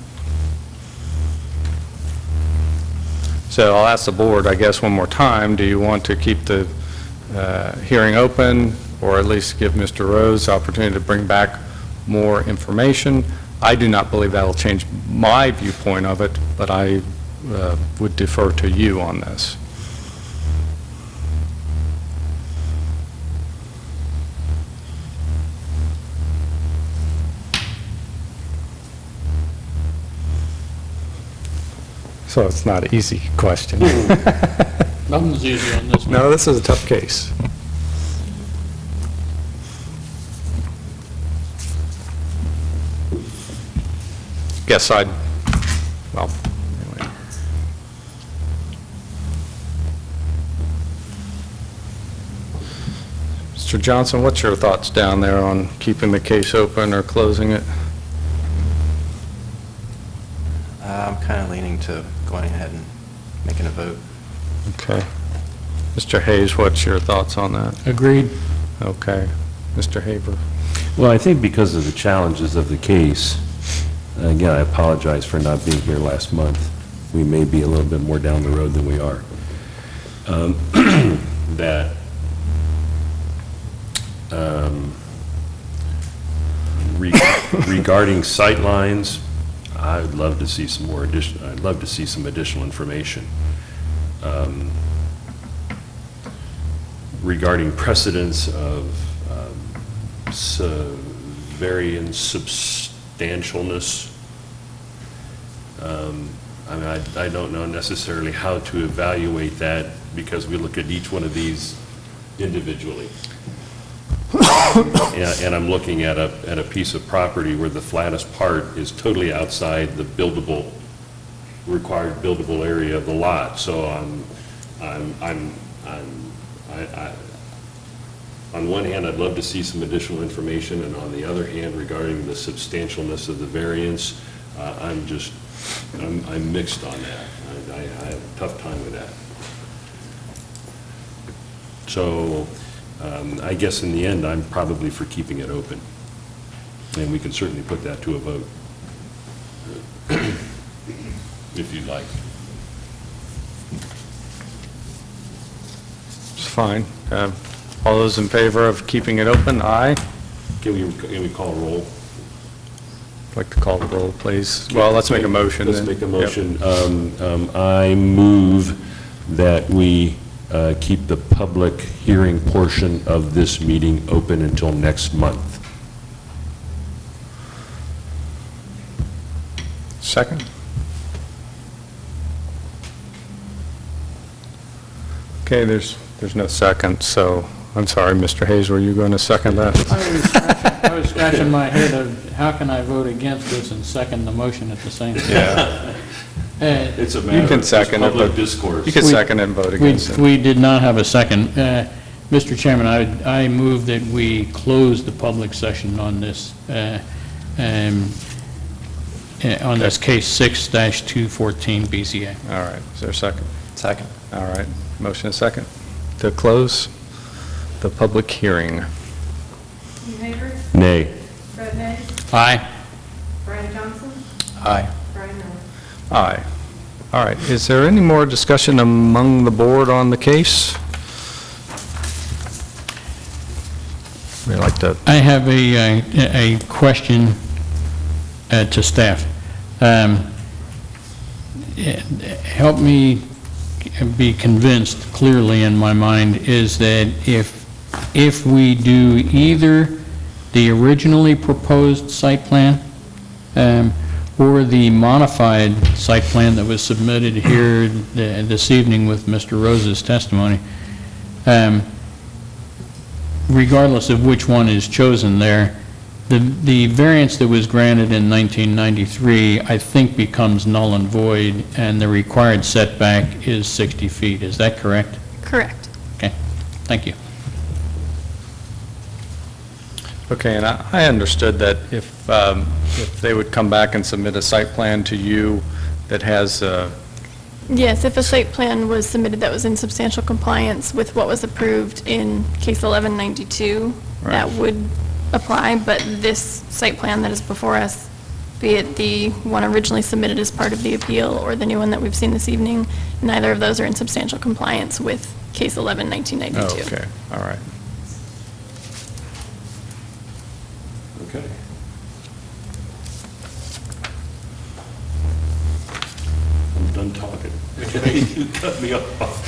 [SPEAKER 1] So I'll ask the board, I guess, one more time, do you want to keep the hearing open, or at least give Mr. Rose the opportunity to bring back more information? I do not believe that will change my viewpoint of it, but I would defer to you on this. So it's not an easy question.
[SPEAKER 6] Nothing's easy on this one.
[SPEAKER 1] No, this is a tough case. Guess well, anyway. Mr. Johnson, what's your thoughts down there on keeping the case open or closing it?
[SPEAKER 5] I'm kind of leaning to going ahead and making a vote.
[SPEAKER 1] Okay. Mr. Hayes, what's your thoughts on that?
[SPEAKER 6] Agreed.
[SPEAKER 1] Okay. Mr. Haber?
[SPEAKER 3] Well, I think because of the challenges of the case, again, I apologize for not being here last month. We may be a little bit more down the road than we are. That regarding sightlines, I would love to see some more I'd love to see some additional information. Regarding precedence of variance substantialness, I mean, I don't know necessarily how to evaluate that because we look at each one of these individually. And I'm looking at a piece of property where the flattest part is totally outside the required buildable area of the lot. So on one hand, I'd love to see some additional information, and on the other hand, regarding the substantialness of the variance, I'm mixed on that. I have a tough time with that. So I guess in the end, I'm probably for keeping it open. And we can certainly put that to a vote, if you'd like.
[SPEAKER 1] It's fine. All those in favor of keeping it open, aye?
[SPEAKER 3] Can we call a roll?
[SPEAKER 1] I'd like to call the roll, please. Well, let's make a motion.
[SPEAKER 3] Let's
[SPEAKER 1] then.
[SPEAKER 3] make a
[SPEAKER 1] Yep.
[SPEAKER 3] motion. I move that we keep the public hearing portion of this meeting open until next month.
[SPEAKER 1] Second? Okay, there's no second, so I'm sorry, Mr. Hayes, were you going to second that?
[SPEAKER 6] I was scratching my head of how can I vote against this and second the motion at the same time?
[SPEAKER 1] Yeah.
[SPEAKER 3] It's a
[SPEAKER 1] You
[SPEAKER 3] matter
[SPEAKER 1] can
[SPEAKER 3] of just
[SPEAKER 1] second it,
[SPEAKER 3] public
[SPEAKER 1] but
[SPEAKER 3] discourse.
[SPEAKER 1] You can second and vote against it.
[SPEAKER 6] We did not have a second. Mr. Chairman, I move that we close the public session on this, on this case 6-214 BZA.
[SPEAKER 1] All right, is there a second?
[SPEAKER 5] Second.
[SPEAKER 1] All right, motion is second to close the public hearing.
[SPEAKER 2] Steve Haver,
[SPEAKER 3] Nay.
[SPEAKER 2] Brett Hayes,
[SPEAKER 6] Aye.
[SPEAKER 2] Brian Johnson,
[SPEAKER 5] Aye.
[SPEAKER 2] Brian Miller.
[SPEAKER 1] Aye. All right, is there any more discussion among the board on the case? We'd like to,
[SPEAKER 6] I have a question to staff. Help me be convinced clearly in my mind is that if we do either the originally proposed site plan or the modified site plan that was submitted here this evening with Mr. Rose's testimony, regardless of which one is chosen there, the variance that was granted in 1993, I think, becomes null and void, and the required setback is 60 feet. Is that correct?
[SPEAKER 4] Correct.
[SPEAKER 6] Okay, thank you.
[SPEAKER 1] okay, and I understood that if they would come back and submit a site plan to you that has,
[SPEAKER 4] Yes, if a site plan was submitted that was in substantial compliance with what was approved in case 1192, that
[SPEAKER 1] Right.
[SPEAKER 4] would apply, but this site plan that is before us, be it the one originally submitted as part of the appeal or the new one that we've seen this evening, neither of those are in substantial compliance with case 11-1992.
[SPEAKER 1] okay, all right.
[SPEAKER 3] Okay. I'm done talking. You cut me off.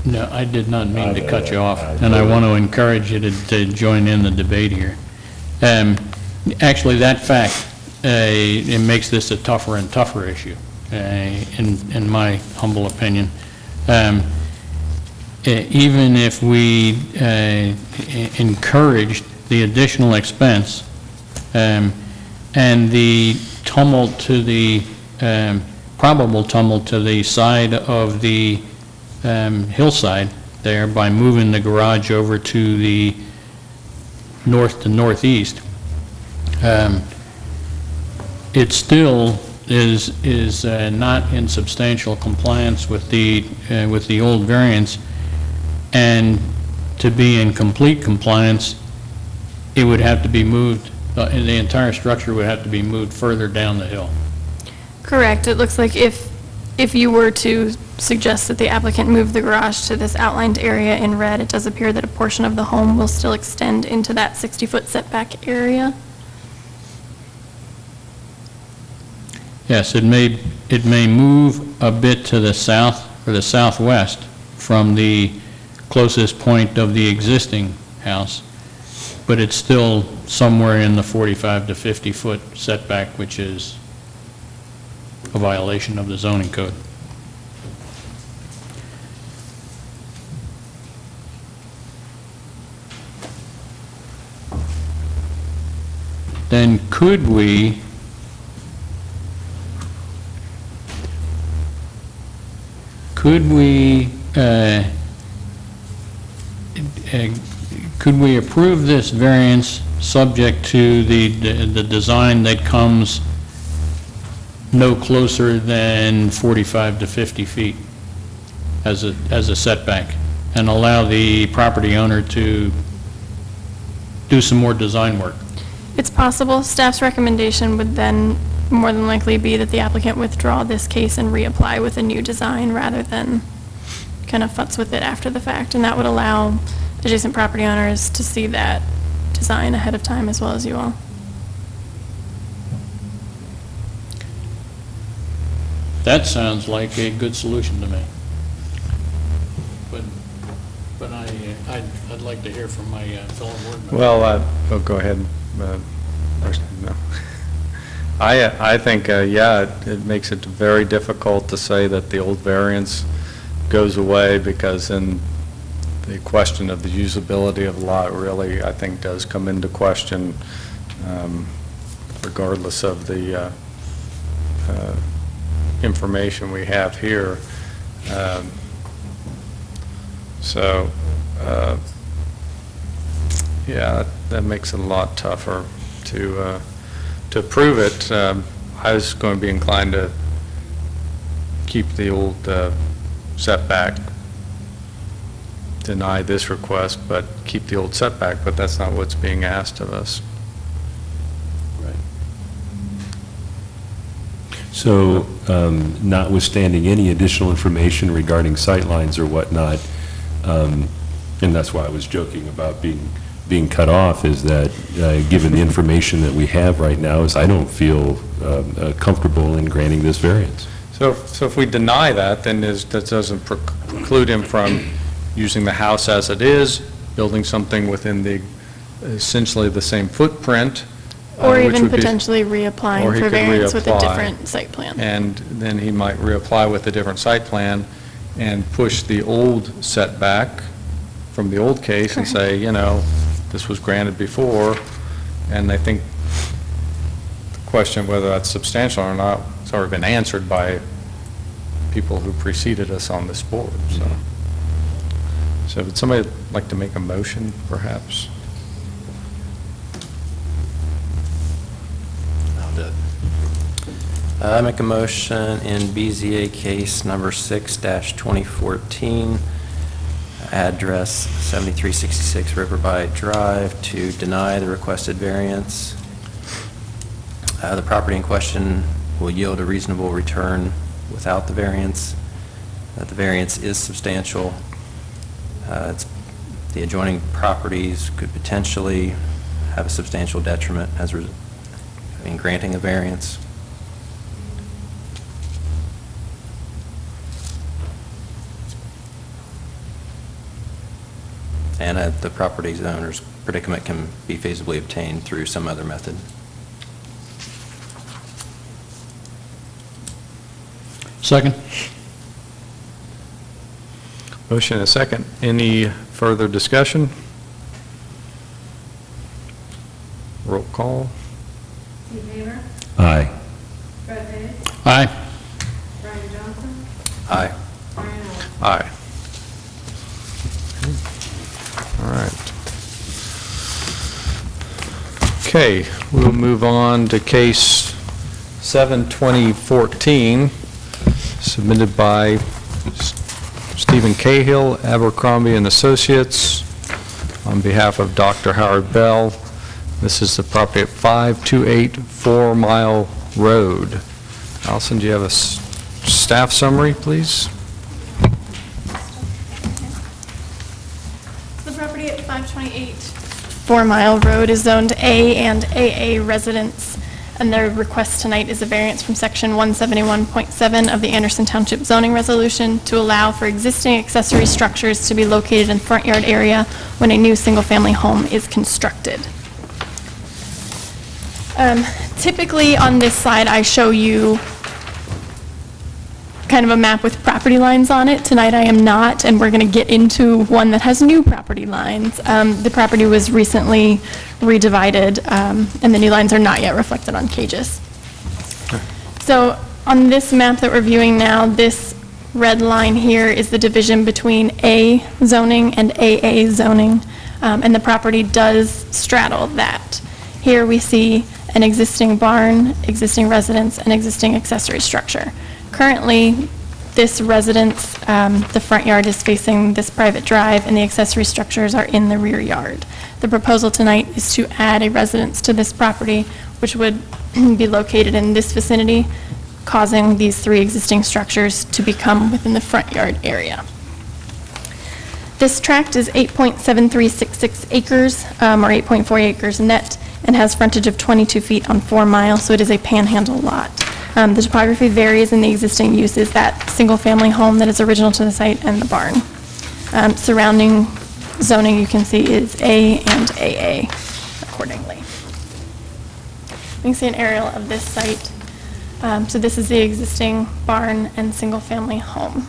[SPEAKER 6] No, I did not mean to cut you off, and I want to encourage you to join in the debate here.
[SPEAKER 8] Actually, that fact, it makes this a tougher and tougher issue, in my humble opinion. Even if we encouraged the additional expense, and the tumult to the, probable tumult to the side of the hillside there by moving the garage over to the north to northeast, it still is not in substantial compliance with the old variance, and to be in complete compliance, it would have to be moved, the entire structure would have to be moved further down the hill.
[SPEAKER 4] Correct. It looks like if you were to suggest that the applicant move the garage to this outlined area in red, it does appear that a portion of the home will still extend into that 60-foot setback area.
[SPEAKER 8] Yes, it may move a bit to the south or the southwest from the closest point of the existing house, but it's still somewhere in the 45 to 50-foot setback, which is a violation of the zoning code. Then could we approve this variance subject to the design that comes no closer than 45 to 50 feet as a setback, and allow the property owner to do some more design work?
[SPEAKER 4] It's possible. Staff's recommendation would then more than likely be that the applicant withdraw this case and reapply with a new design rather than kind of futz with it after the fact, and that would allow adjacent property owners to see that design ahead of time as well as you all.
[SPEAKER 8] That sounds like a good solution to me. But I'd like to hear from my fellow board members.
[SPEAKER 1] Well, go ahead. No. I think, yeah, it makes it very difficult to say that the old variance goes away, because then the question of the usability of the lot really, I think, does come into question, regardless of the information we have here. Yeah, that makes it a lot tougher to approve it. I was going to be inclined to keep the old setback, deny this request, but keep the old setback, but that's not what's being asked of us.
[SPEAKER 3] So, notwithstanding any additional information regarding sightlines or whatnot, and that's why I was joking about being cut off, is that given the information that we have right now, is I don't feel comfortable in granting this variance.
[SPEAKER 1] So if we deny that, then that doesn't preclude him from using the house as it is, building something within the essentially the same footprint.
[SPEAKER 4] Or
[SPEAKER 1] which
[SPEAKER 4] even
[SPEAKER 1] would be-
[SPEAKER 4] potentially reapplying
[SPEAKER 1] or he
[SPEAKER 4] for
[SPEAKER 1] could
[SPEAKER 4] variance with a
[SPEAKER 1] reapply.
[SPEAKER 4] different site plan.
[SPEAKER 1] And then he might reapply with a different site plan and push the old setback from the old case and say, you know, this was granted before, and I think the question of whether that's substantial or not has already been answered by people who preceded us on this board, so. So would somebody like to make a motion, perhaps?
[SPEAKER 5] I'll do it. I make a motion in BZA case number 6-2014, address 7366 Riverby Drive, to deny the requested variance. The property in question will yield a reasonable return without the variance. That the variance is substantial. The adjoining properties could potentially have a substantial detriment as in granting a variance. and the property's owner's predicament can be feasibly obtained through some other method.
[SPEAKER 6] Second?
[SPEAKER 1] Motion and a second. Any further discussion? Roll call.
[SPEAKER 2] Steve Haver,
[SPEAKER 9] Aye.
[SPEAKER 2] Brett Hayes,
[SPEAKER 6] Aye.
[SPEAKER 2] Brian Johnson,
[SPEAKER 5] Aye.
[SPEAKER 2] Brian Ellis.
[SPEAKER 1] Aye. All right. Okay, we'll move on to case 7/2014, submitted by Stephen Cahill, Abercrombie and Associates, on behalf of Dr. Howard Bell. This is the property at 528 4 Mile Road. Allison, do you have a staff summary, please?
[SPEAKER 4] The property at 528 4 Mile Road is zoned A and AA residence, and their request tonight is a variance from section 171.7 of the Anderson Township zoning resolution to allow for existing accessory structures to be located in the front yard area when a new single-family home is constructed. Typically, on this slide, I show you kind of a map with property lines on it. Tonight I am not, and we're going to get into one that has new property lines. The property was recently redivided, and the new lines are not yet reflected on Cages. So on this map that we're viewing now, this red line here is the division between A zoning and AA zoning, and the property does straddle that. Here we see an existing barn, existing residence, and existing accessory structure. Currently, this residence, the front yard is facing this private drive, and the accessory structures are in the rear yard. The proposal tonight is to add a residence to this property, which would be located in this vicinity, causing these three existing structures to become within the front yard area. This tract is 8.7366 acres, or 8.4 acres net, and has frontage of 22 feet on 4 miles, so it is a panhandle lot. The topography varies, and the existing use is that single-family home that is original to the site and the barn. Surrounding zoning, you can see, is A and AA accordingly. You can see an aerial of this site. So this is the existing barn and single-family home.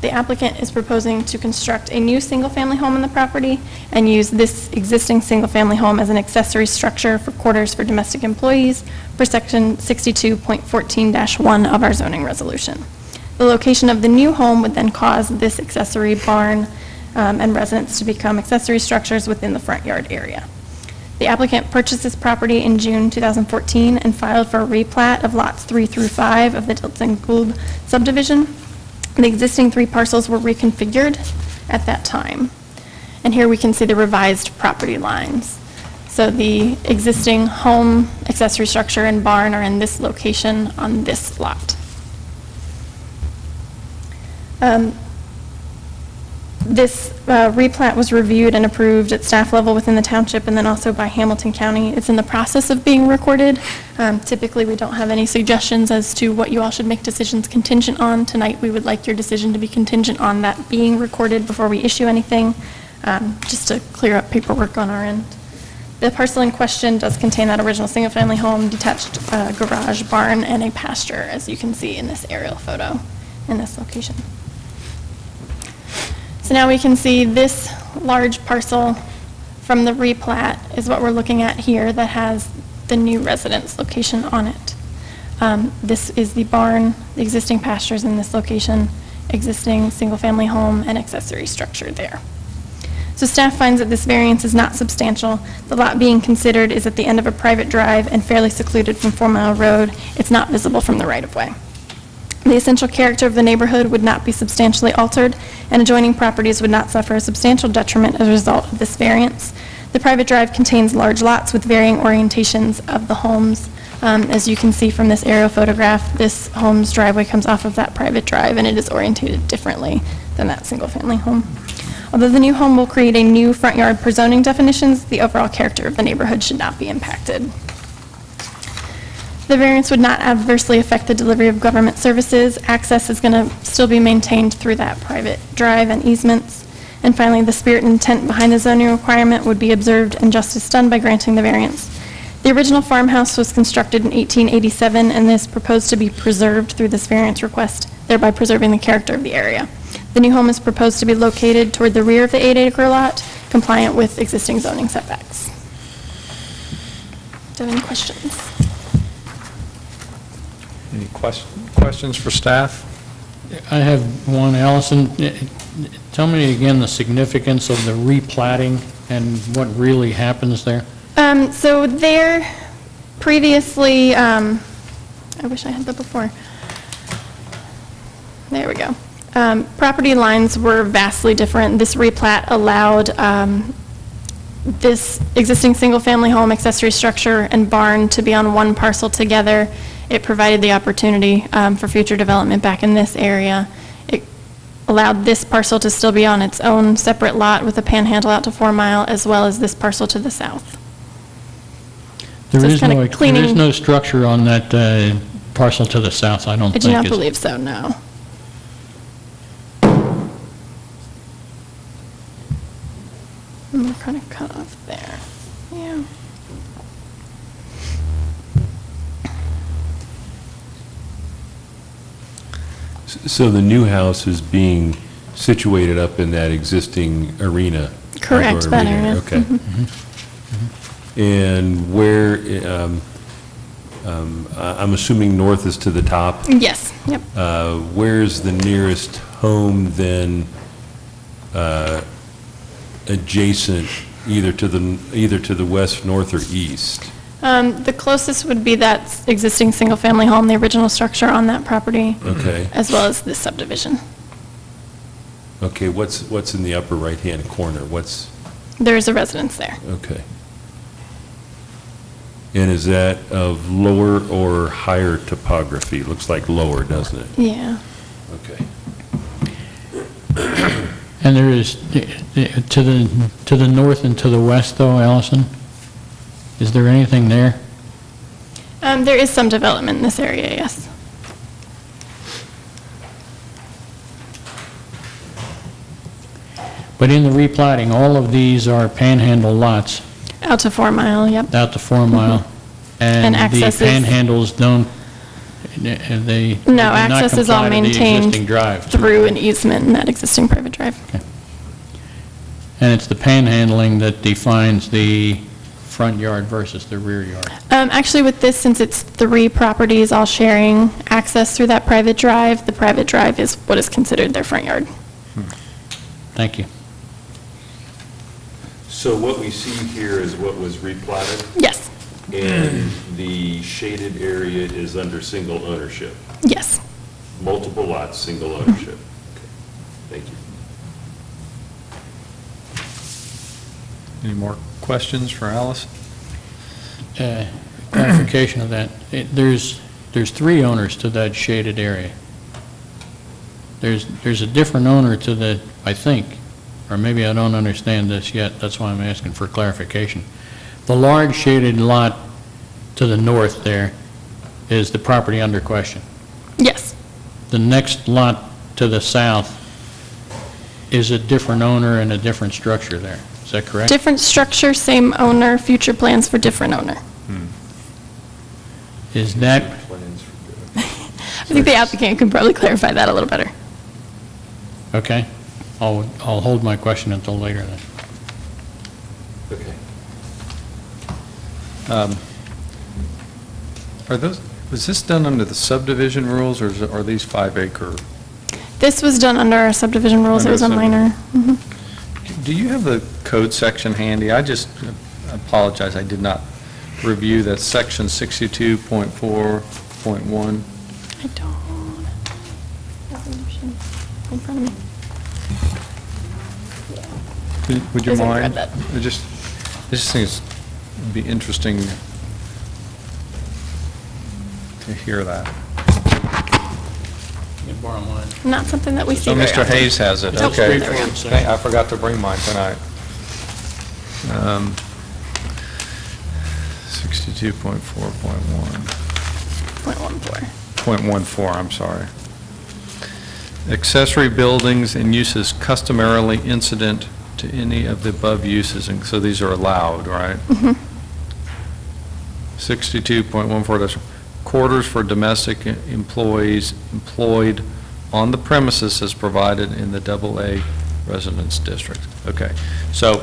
[SPEAKER 4] The applicant is proposing to construct a new single-family home on the property and use this existing single-family home as an accessory structure for quarters for domestic employees for section 62.14-1 of our zoning resolution. The location of the new home would then cause this accessory barn and residence to become accessory structures within the front yard area. The applicant purchased this property in June 2014 and filed for a replat of lots 3 through 5 of the Dilton Gould subdivision. The existing 3 parcels were reconfigured at that time. And here we can see the revised property lines. So the existing home, accessory structure, and barn are in this location on this lot. This replat was reviewed and approved at staff level within the township and then also by Hamilton County. It's in the process of being recorded. Typically, we don't have any suggestions as to what you all should make decisions contingent on. Tonight, we would like your decision to be contingent on that being recorded before we issue anything, just to clear up paperwork on our end. The parcel in question does contain that original single-family home, detached garage, barn, and a pasture, as you can see in this aerial photo in this location. So now we can see this large parcel from the replat is what we're looking at here that has the new residence location on it. This is the barn, the existing pastures in this location, existing single-family home, and accessory structure there. So staff finds that this variance is not substantial. The lot being considered is at the end of a private drive and fairly secluded from 4 Mile Road. It's not visible from the right-of-way. The essential character of the neighborhood would not be substantially altered, and adjoining properties would not suffer a substantial detriment as a result of this variance. The private drive contains large lots with varying orientations of the homes. As you can see from this aerial photograph, this home's driveway comes off of that private drive, and it is orientated differently than that single-family home. Although the new home will create a new front yard per zoning definitions, the overall character of the neighborhood should not be impacted. The variance would not adversely affect the delivery of government services. Access is going to still be maintained through that private drive and easements. And finally, the spirit and intent behind the zoning requirement would be observed and justice done by granting the variance. The original farmhouse was constructed in 1887 and is proposed to be preserved through this variance request, thereby preserving the character of the area. The new home is proposed to be located toward the rear of the 8-acre lot, compliant with existing zoning setbacks. Do you have any questions?
[SPEAKER 1] Any questions for staff?
[SPEAKER 8] I have one, Allison. Tell me again the significance of the replatting and what really happens there.
[SPEAKER 4] So there, previously, I wish I had that before. There we go. Property lines were vastly different. This replat allowed this existing single-family home, accessory structure, and barn to be on one parcel together. It provided the opportunity for future development back in this area. It allowed this parcel to still be on its own separate lot with a panhandle out to 4 Mile, as well as this parcel to the south.
[SPEAKER 8] There
[SPEAKER 4] So it's
[SPEAKER 8] is
[SPEAKER 4] kinda
[SPEAKER 8] no, there
[SPEAKER 4] cleaning-
[SPEAKER 8] is no structure on that parcel to the south, I don't
[SPEAKER 4] I
[SPEAKER 8] think.
[SPEAKER 4] do not
[SPEAKER 8] is-
[SPEAKER 4] believe so, no. And we're kind of cut off there. Yeah.
[SPEAKER 3] So the new house is being situated up in that existing arena?
[SPEAKER 4] Correct,
[SPEAKER 3] outdoor
[SPEAKER 4] that
[SPEAKER 3] arena,
[SPEAKER 4] area.
[SPEAKER 3] Okay.
[SPEAKER 4] Mm-hmm.
[SPEAKER 3] And where, I'm assuming north is to the top?
[SPEAKER 4] Yes, yep.
[SPEAKER 3] Where's the nearest home then adjacent, either to the west, north, or east?
[SPEAKER 4] The closest would be that existing single-family home, the original structure on that property,
[SPEAKER 3] Okay.
[SPEAKER 4] as well as this subdivision.
[SPEAKER 3] Okay, what's in the upper right-hand corner?
[SPEAKER 4] There's a residence there.
[SPEAKER 3] Okay. And is that of lower or higher topography? Looks like lower, doesn't it?
[SPEAKER 4] Yeah.
[SPEAKER 3] Okay.
[SPEAKER 8] And there is, to the north and to the west though, Allison? Is there anything there?
[SPEAKER 4] There is some development in this area, yes.
[SPEAKER 8] But in the replatting, all of these are panhandle lots
[SPEAKER 4] Out to 4 Mile, yep.
[SPEAKER 8] out to 4 Mile.
[SPEAKER 4] And
[SPEAKER 8] And the
[SPEAKER 4] access is-
[SPEAKER 8] panhandles don't, they do
[SPEAKER 4] No,
[SPEAKER 8] not
[SPEAKER 4] access is all
[SPEAKER 8] comply to the
[SPEAKER 4] maintained
[SPEAKER 8] existing drive.
[SPEAKER 4] through an easement in that existing private drive.
[SPEAKER 8] And it's the panhandling that defines the front yard versus the rear yard.
[SPEAKER 4] Actually, with this, since it's 3 properties all sharing access through that private drive, the private drive is what is considered their front yard.
[SPEAKER 8] Thank you.
[SPEAKER 3] So what we see here is what was replatted,
[SPEAKER 4] Yes,
[SPEAKER 3] and the shaded area is under single ownership.
[SPEAKER 4] yes.
[SPEAKER 3] Multiple lots, single ownership. Okay. Thank you.
[SPEAKER 1] Any more questions for Alice?
[SPEAKER 8] Clarification of that. There's 3 owners to that shaded area. There's a different owner to the, I think, or maybe I don't understand this yet, that's why I'm asking for clarification. The large shaded lot to the north there is the property under question.
[SPEAKER 4] Yes,
[SPEAKER 8] The next lot to the south is a different owner and a different structure there. Is that correct?
[SPEAKER 4] different structure, same owner, future plans for different owner.
[SPEAKER 8] Is that,
[SPEAKER 4] I think the applicant can probably clarify that a little better.
[SPEAKER 8] okay? I'll hold my question until later then.
[SPEAKER 3] Okay.
[SPEAKER 1] Was this done under the subdivision rules, or are these 5-acre?
[SPEAKER 4] This was done under our subdivision rules, it was a
[SPEAKER 1] Under
[SPEAKER 4] minor. Mhm.
[SPEAKER 1] Do you have the code section handy? I just apologize, I did not review that section 62.4.1.
[SPEAKER 4] I don't. Resolution in front of me.
[SPEAKER 1] Would you
[SPEAKER 4] Just gonna
[SPEAKER 1] mind?
[SPEAKER 4] grab that.
[SPEAKER 1] I just think it'd be interesting to hear that.
[SPEAKER 8] You can borrow mine.
[SPEAKER 4] Not something that we see
[SPEAKER 1] So
[SPEAKER 4] very
[SPEAKER 1] Mr.
[SPEAKER 4] often.
[SPEAKER 1] Hayes has it,
[SPEAKER 4] Nope.
[SPEAKER 1] okay.
[SPEAKER 4] There we go.
[SPEAKER 1] Okay, I forgot to bring mine tonight. 62.4.1.
[SPEAKER 4] .14.
[SPEAKER 1] .14, I'm sorry. accessory buildings and uses customarily incident to any of the above uses, and so these are allowed, right? 62.14, quarters for domestic employees employed on the premises as provided in the AA residence district. Okay, so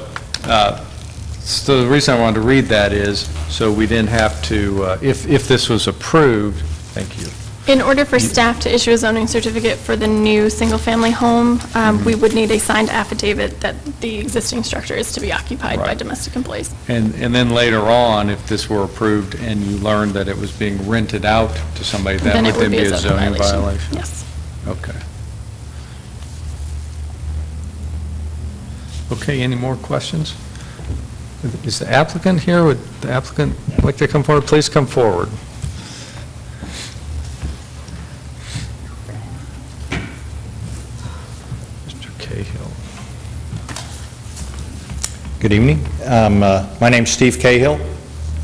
[SPEAKER 1] the reason I wanted to read that is so we didn't have to, if this was approved, thank you.
[SPEAKER 4] In order for staff to issue a zoning certificate for the new single-family home, we would need a signed affidavit that the existing structure is to be occupied by
[SPEAKER 1] Right.
[SPEAKER 4] domestic employees.
[SPEAKER 1] And then later on, if this were approved and you learned that it was being rented out to somebody, that
[SPEAKER 4] Then
[SPEAKER 1] would
[SPEAKER 4] it
[SPEAKER 1] then be a zoning violation?
[SPEAKER 4] Yes.
[SPEAKER 1] Okay. Okay, any more questions? Is the applicant here? Would the applicant like to come forward? Please come forward. Mr. Cahill.
[SPEAKER 10] Good evening. My name's Steve Cahill.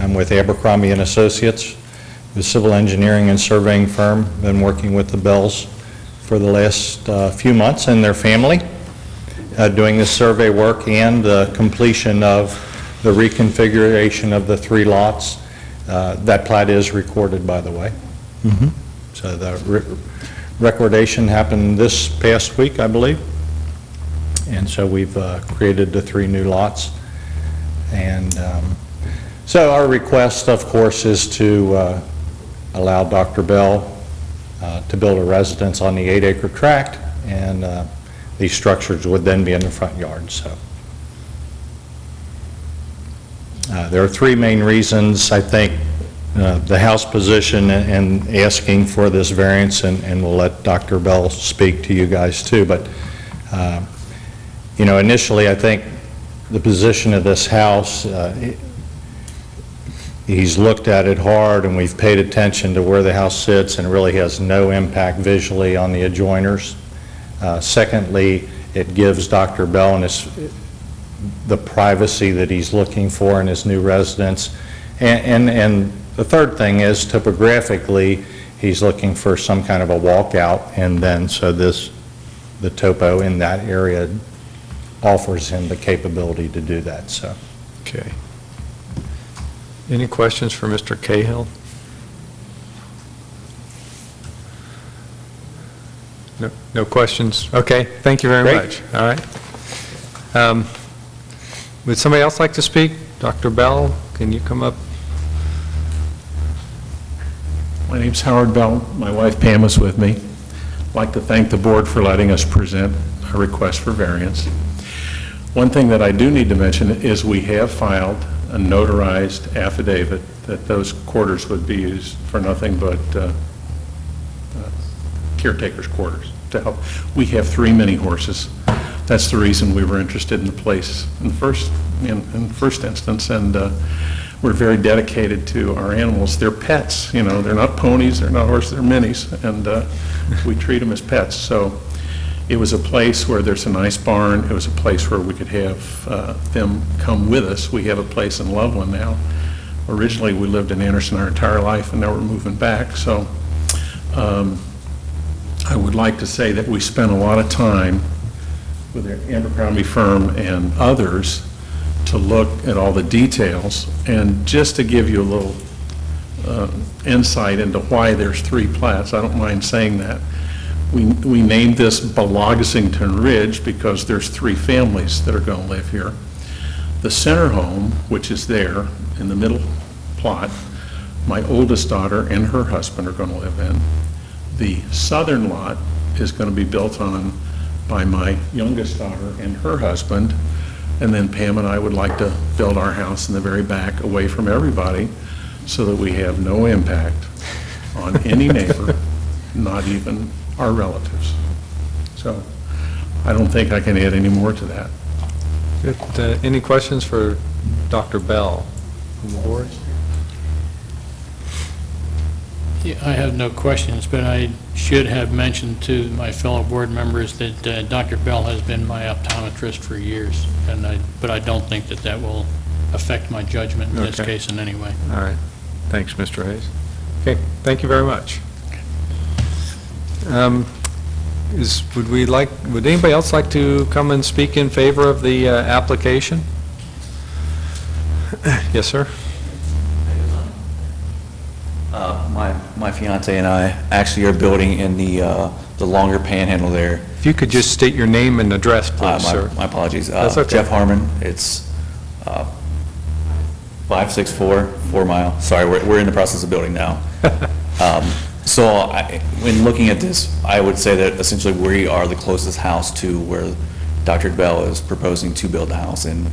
[SPEAKER 10] I'm with Abercrombie and Associates, the civil engineering and surveying firm. Been working with the Bells for the last few months and their family, doing this survey work and the completion of the reconfiguration of the 3 lots. That plat is recorded, by the way. So the recordation happened this past week, I believe. And so we've created the 3 new lots. And so our request, of course, is to allow Dr. Bell to build a residence on the 8-acre tract, and these structures would then be in the front yard. So there are 3 main reasons, I think, the house position and asking for this variance, and we'll let Dr. Bell speak to you guys too. But you know, initially, I think the position of this house, he's looked at it hard, and we've paid attention to where the house sits, and really has no impact visually on the adjoiners. Secondly, it gives Dr. Bell and the privacy that he's looking for in his new residence. And the third thing is, topographically, he's looking for some kind of a walkout, and then so the topo in that area offers him the capability to do that. So.
[SPEAKER 1] Okay. Any questions for Mr. Cahill? No questions? Okay, thank you very
[SPEAKER 10] Great.
[SPEAKER 1] much. All right. Would somebody else like to speak? Dr. Bell, can you come up?
[SPEAKER 11] My name's Howard Bell. My wife Pam is with me. I'd like to thank the board for letting us present a request for variance. One thing that I do need to mention is we have filed a notarized affidavit that those quarters would be used for nothing but caretaker's quarters to help. We have 3 mini horses. That's the reason we were interested in the place in the first instance, and we're very dedicated to our animals. They're pets, you know, they're not ponies, they're not horses, they're minis, and we treat them as pets. So it was a place where there's a nice barn. It was a place where we could have them come with us. We have a place in Loveland now. Originally, we lived in Anderson our entire life, and now we're moving back. So I would like to say that we spent a lot of time with the Abercrombie firm and others to look at all the details. And just to give you a little insight into why there's 3 plats, I don't mind saying that. We named this Bologsington Ridge because there's 3 families that are going to live here. The center home, which is there in the middle plot, my oldest daughter and her husband are going to live in. The southern lot is going to be built on by my youngest daughter and her husband, and then Pam and I would like to build our house in the very back away from everybody so that we have no impact on any neighbor, not even our relatives. So I don't think I can add any more to that.
[SPEAKER 1] Good. Any questions for Dr. Bell from the board?
[SPEAKER 8] Yeah, I have no questions, but I should have mentioned to my fellow board members that Dr. Bell has been my optometrist for years, but I don't think that will affect my judgment in this
[SPEAKER 1] Okay.
[SPEAKER 8] case in any way.
[SPEAKER 1] All right. Thanks, Mr. Hayes. Okay, thank you very much. would anybody else like to come and speak in favor of the application? Yes, sir.
[SPEAKER 12] My fiance and I actually are building in the longer panhandle there.
[SPEAKER 1] If you could just state your name and address, please, sir.
[SPEAKER 12] My apologies.
[SPEAKER 1] That's okay.
[SPEAKER 12] Jeff Harmon. It's 564 4 Mile. Sorry, we're in the process of building now. So when looking at this, I would say that essentially we are the closest house to where Dr. Bell is proposing to build the house, and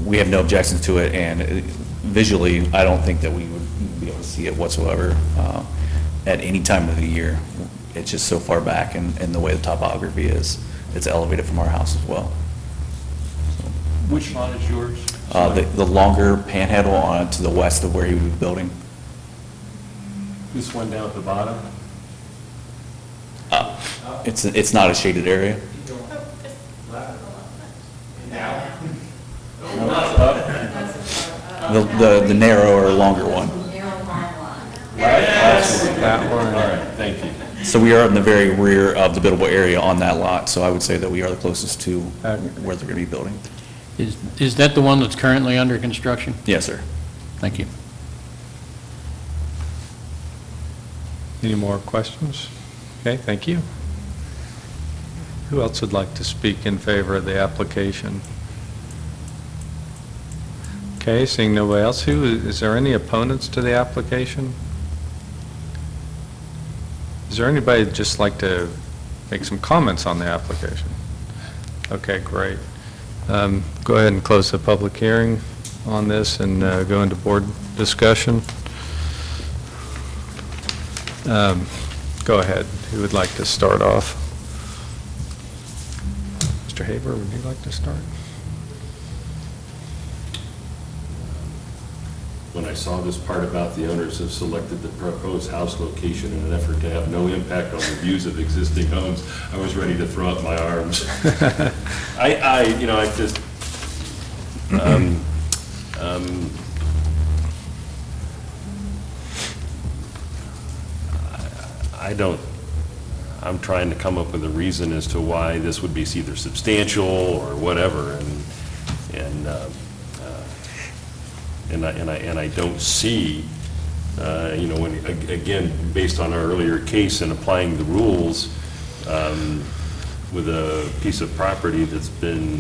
[SPEAKER 12] we have no objections to it, and visually, I don't think that we would be able to see it whatsoever at any time of the year. It's just so far back, and the way the topography is, it's elevated from our house as well.
[SPEAKER 3] Which lot is yours?
[SPEAKER 12] The longer panhandle on to the west of where he would be building.
[SPEAKER 3] This one down at the bottom?
[SPEAKER 12] It's not a shaded area. The narrower, longer one.
[SPEAKER 1] That one.
[SPEAKER 3] All right, thank you.
[SPEAKER 12] So we are in the very rear of the buildable area on that lot, so I would say that we are the closest to where they're going to be building.
[SPEAKER 8] Is that the one that's currently under construction?
[SPEAKER 12] Yes, sir.
[SPEAKER 8] Thank you.
[SPEAKER 1] Any more questions? Okay, thank you. Who else would like to speak in favor of the application? Okay, seeing nobody else, is there any opponents to the application? Is there anybody that'd just like to make some comments on the application? Okay, great. Go ahead and close the public hearing on this and go into board discussion. Go ahead. Who would like to start off? Mr. Haber, would you like to start?
[SPEAKER 3] When I saw this part about the owners have selected the proposed house location in an effort to have no impact on the views of existing homes, I was ready to throw up my arms. I just, I'm trying to come up with a reason as to why this would be either substantial or whatever, and I don't see, when, again, based on our earlier case and applying the rules, with a piece of property that's been,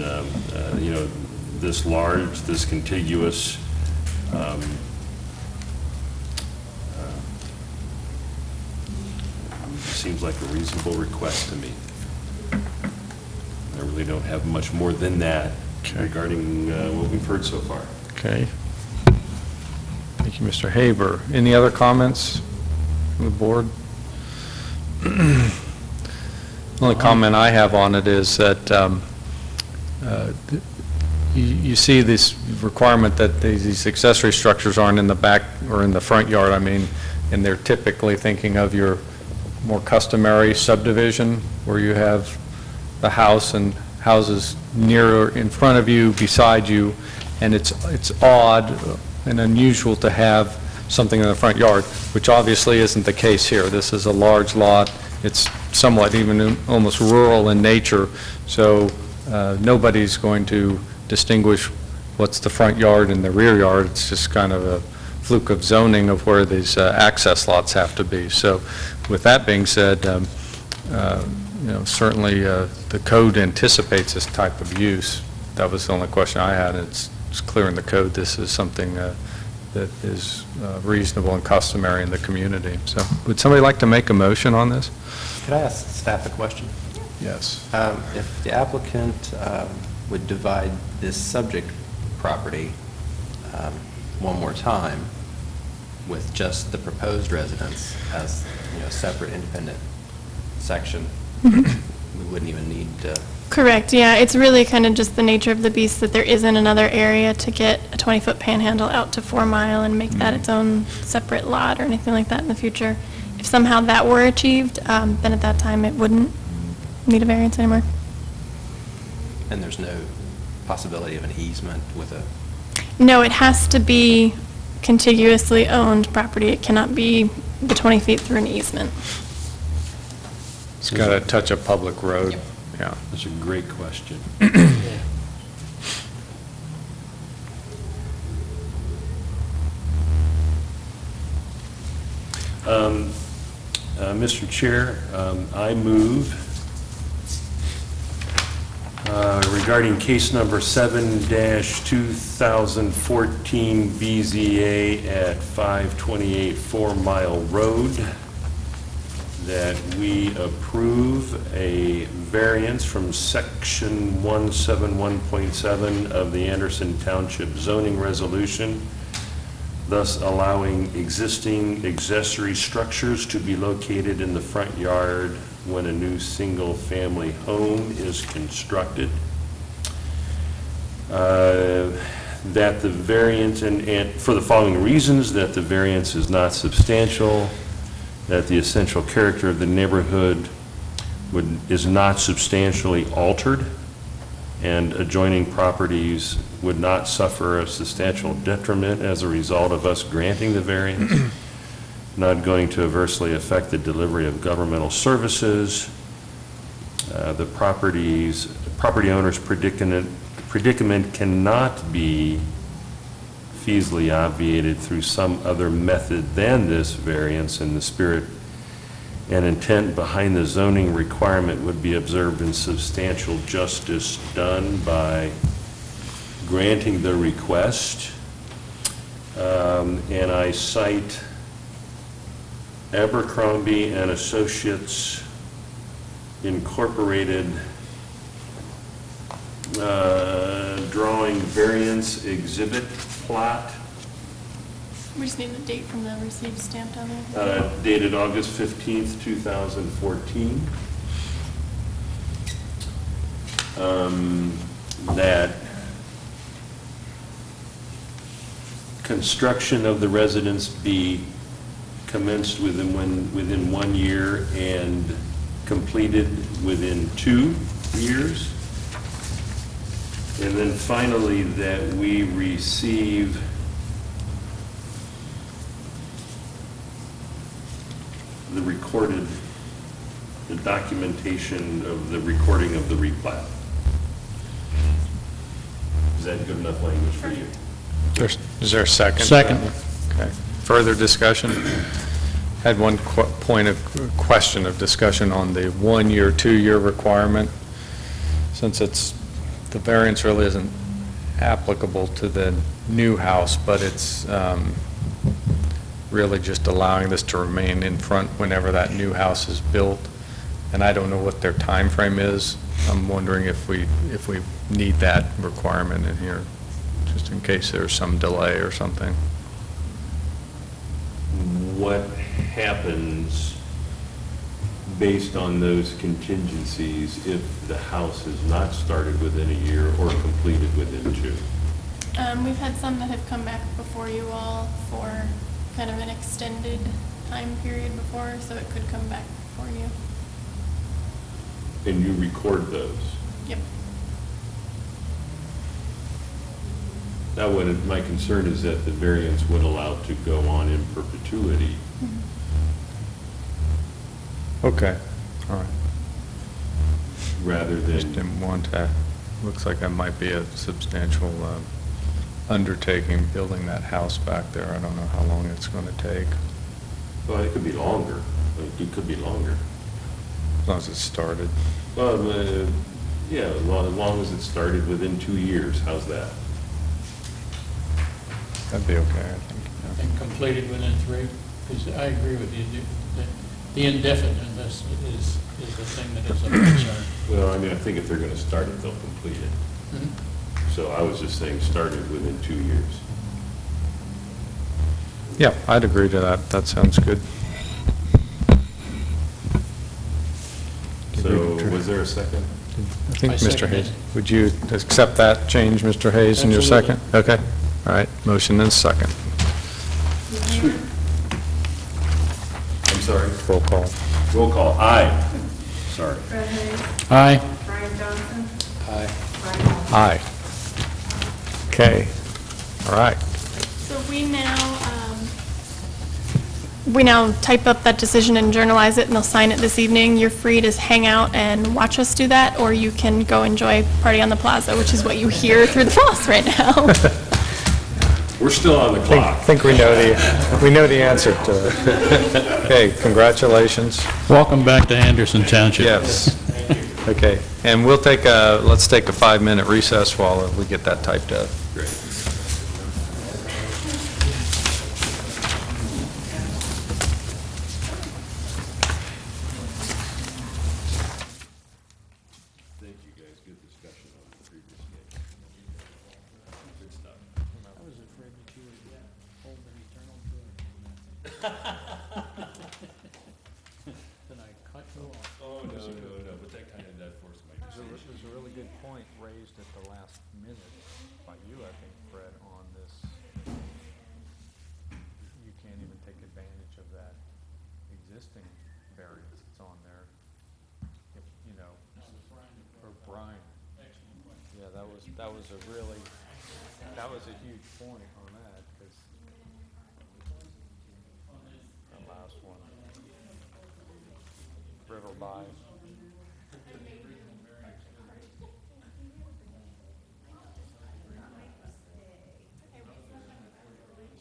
[SPEAKER 3] this large, this contiguous, seems like a reasonable request to me. I really don't have much more than that regarding what we've heard so far.
[SPEAKER 1] Okay. Thank you, Mr. Haber. Any other comments from the board? The only comment I have on it is that you see this requirement that these accessory structures aren't in the back or in the front yard, and they're typically thinking of your more customary subdivision where you have the house and houses nearer in front of you, beside you, and it's odd and unusual to have something in the front yard, which obviously isn't the case here. This is a large lot. It's somewhat even almost rural in nature, so nobody's going to distinguish what's the front yard and the rear yard. It's just kind of a fluke of zoning of where these access lots have to be. So with that being said, certainly the code anticipates this type of use. That was the only question I had. It's clear in the code this is something that is reasonable and customary in the community. So would somebody like to make a motion on this?
[SPEAKER 5] Could I ask staff a question?
[SPEAKER 1] Yes.
[SPEAKER 5] If the applicant would divide this subject property one more time with just the proposed residence as a separate independent section, we wouldn't even need to...
[SPEAKER 4] Correct, yeah. It's really kind of just the nature of the beast that there isn't another area to get a 20-foot panhandle out to 4 Mile and make that its own separate lot or anything like that in the future. If somehow that were achieved, then at that time it wouldn't need a variance anymore.
[SPEAKER 5] And there's no possibility of an easement with a...
[SPEAKER 4] No, it has to be contiguously owned property. It cannot be the 20 feet through an easement.
[SPEAKER 1] It's got to touch a public road. Yeah.
[SPEAKER 3] That's a great question. Mr. Chair, I move regarding case number 7-2014 BZA at 528 4 Mile Road, that we approve a variance from section 171.7 of the Anderson Township zoning resolution, thus allowing existing accessory structures to be located in the front yard when a new single-family home is constructed. That the variance, and for the following reasons, that the variance is not substantial, that the essential character of the neighborhood is not substantially altered, and adjoining properties would not suffer a substantial detriment as a result of us granting the variance, not going to adversely affect the delivery of governmental services. The property owner's predicament cannot be feasibly obviated through some other method than this variance, and the spirit and intent behind the zoning requirement would be observed in substantial justice done by granting the request. And I cite Abercrombie and Associates Incorporated drawing variance exhibit plot
[SPEAKER 4] We just need the date from the receipt stamped on there.
[SPEAKER 3] dated August 15th, 2014. That construction of the residence be commenced within 1 year and completed within 2 years. And then finally, that we receive the documentation of the recording of the replat. Is that good enough language for you?
[SPEAKER 1] Is there a second?
[SPEAKER 6] Second.
[SPEAKER 1] Okay. Further discussion? Had one point of question of discussion on the 1 year, 2 year requirement. Since the variance really isn't applicable to the new house, but it's really just allowing this to remain in front whenever that new house is built. And I don't know what their time frame is. I'm wondering if we need that requirement in here, just in case there's some delay or something.
[SPEAKER 3] What happens based on those contingencies if the house is not started within a year or completed within 2?
[SPEAKER 4] We've had some that have come back before you all for kind of an extended time period before, so it could come back before you.
[SPEAKER 3] And you record those?
[SPEAKER 4] Yep.
[SPEAKER 3] Now, my concern is that the variance would allow to go on in perpetuity.
[SPEAKER 1] Okay, all right.
[SPEAKER 3] Rather
[SPEAKER 1] Just
[SPEAKER 3] than,
[SPEAKER 1] didn't want to, looks like that might be a substantial undertaking, building that house back there. I don't know how long it's going to take,
[SPEAKER 3] well, it could be longer. It could be longer.
[SPEAKER 1] as long as it's started.
[SPEAKER 3] Well, yeah, as long as it started within 2 years. How's that?
[SPEAKER 1] That'd be okay, I think. yeah.
[SPEAKER 6] And completed within 3, because I agree with you, the indefiniteness is the thing that is of concern.
[SPEAKER 3] Well, I mean, I think if they're going to start it, they'll complete it. So I was just saying started within 2 years.
[SPEAKER 1] Yeah, I'd agree to that. That sounds good.
[SPEAKER 3] So was there a second?
[SPEAKER 1] I think
[SPEAKER 6] I
[SPEAKER 1] Mr.
[SPEAKER 6] second
[SPEAKER 1] Hayes,
[SPEAKER 6] it.
[SPEAKER 1] would you accept that change, Mr. Hayes, in your
[SPEAKER 6] Absolutely.
[SPEAKER 1] second? Okay, all right, motion and second.
[SPEAKER 2] Haver,
[SPEAKER 3] I'm sorry.
[SPEAKER 1] Roll call.
[SPEAKER 3] Roll call. Aye. Sorry.
[SPEAKER 2] Fred Hayes,
[SPEAKER 6] Aye.
[SPEAKER 2] Brian Johnson,
[SPEAKER 5] Aye.
[SPEAKER 2] Brian Golson.
[SPEAKER 1] Aye. Okay, all right.
[SPEAKER 4] So we now we now type up that decision and journalize it, and they'll sign it this evening. You're free to hang out and watch us do that, or you can go enjoy Party on the Plaza, which is what you hear through the boss right now.
[SPEAKER 3] We're still on the clock.
[SPEAKER 1] I think we know the answer to it. Okay, congratulations.
[SPEAKER 8] Welcome back to Anderson Township.
[SPEAKER 1] Yes. Okay, and let's take a 5-minute recess while we get that typed up.
[SPEAKER 3] Great. Thank you, guys. Good discussion on the previous case. Good stuff.
[SPEAKER 8] I was afraid that you would hold an eternal Then I cut you off.
[SPEAKER 3] Oh, no, but that forced my
[SPEAKER 1] There's a really good point raised at the last minute by you, I think, Fred, on this. You can't even take advantage of that existing variance that's on there. If, you know, for Brian. Yeah, that was a huge point on that, because that last one. River by.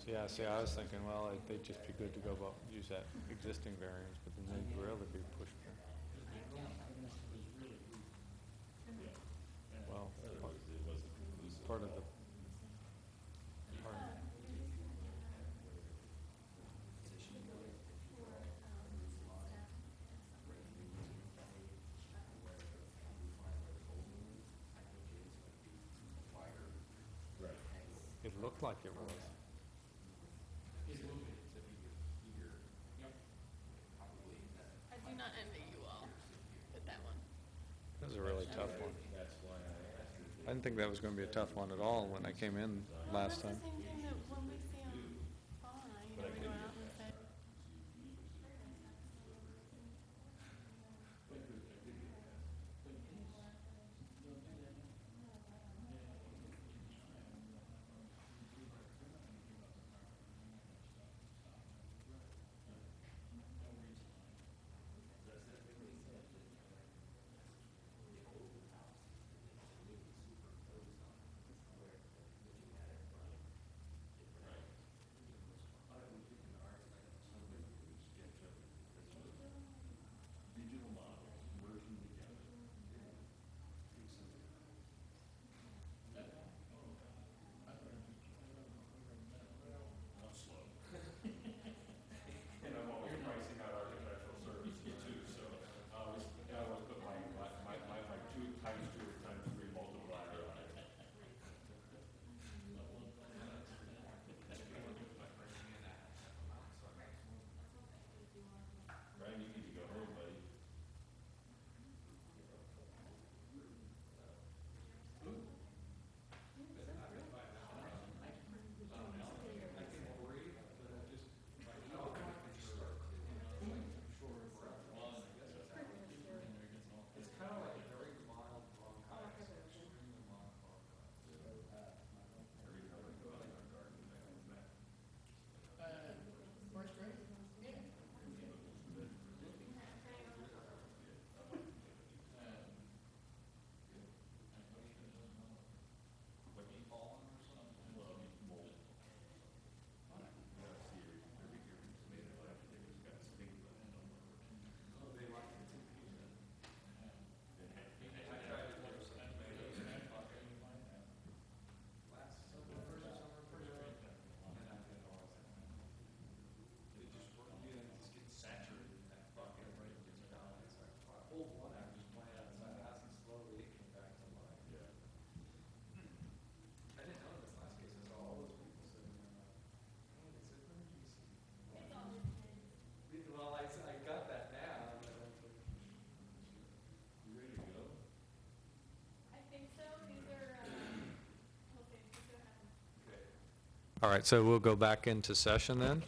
[SPEAKER 1] Yeah, see, I was thinking, well, they'd just be good to go, use that existing variance, but then they'd really be pushed back. Well, part of the, it looked like it was.
[SPEAKER 4] I do not envy you all with that one.
[SPEAKER 1] That was a really tough one. I didn't think that was going to be a tough one at all when I came in last time.
[SPEAKER 4] That's the same thing that when we see them fall, we go out and say,
[SPEAKER 1] All right, so we'll go back into session then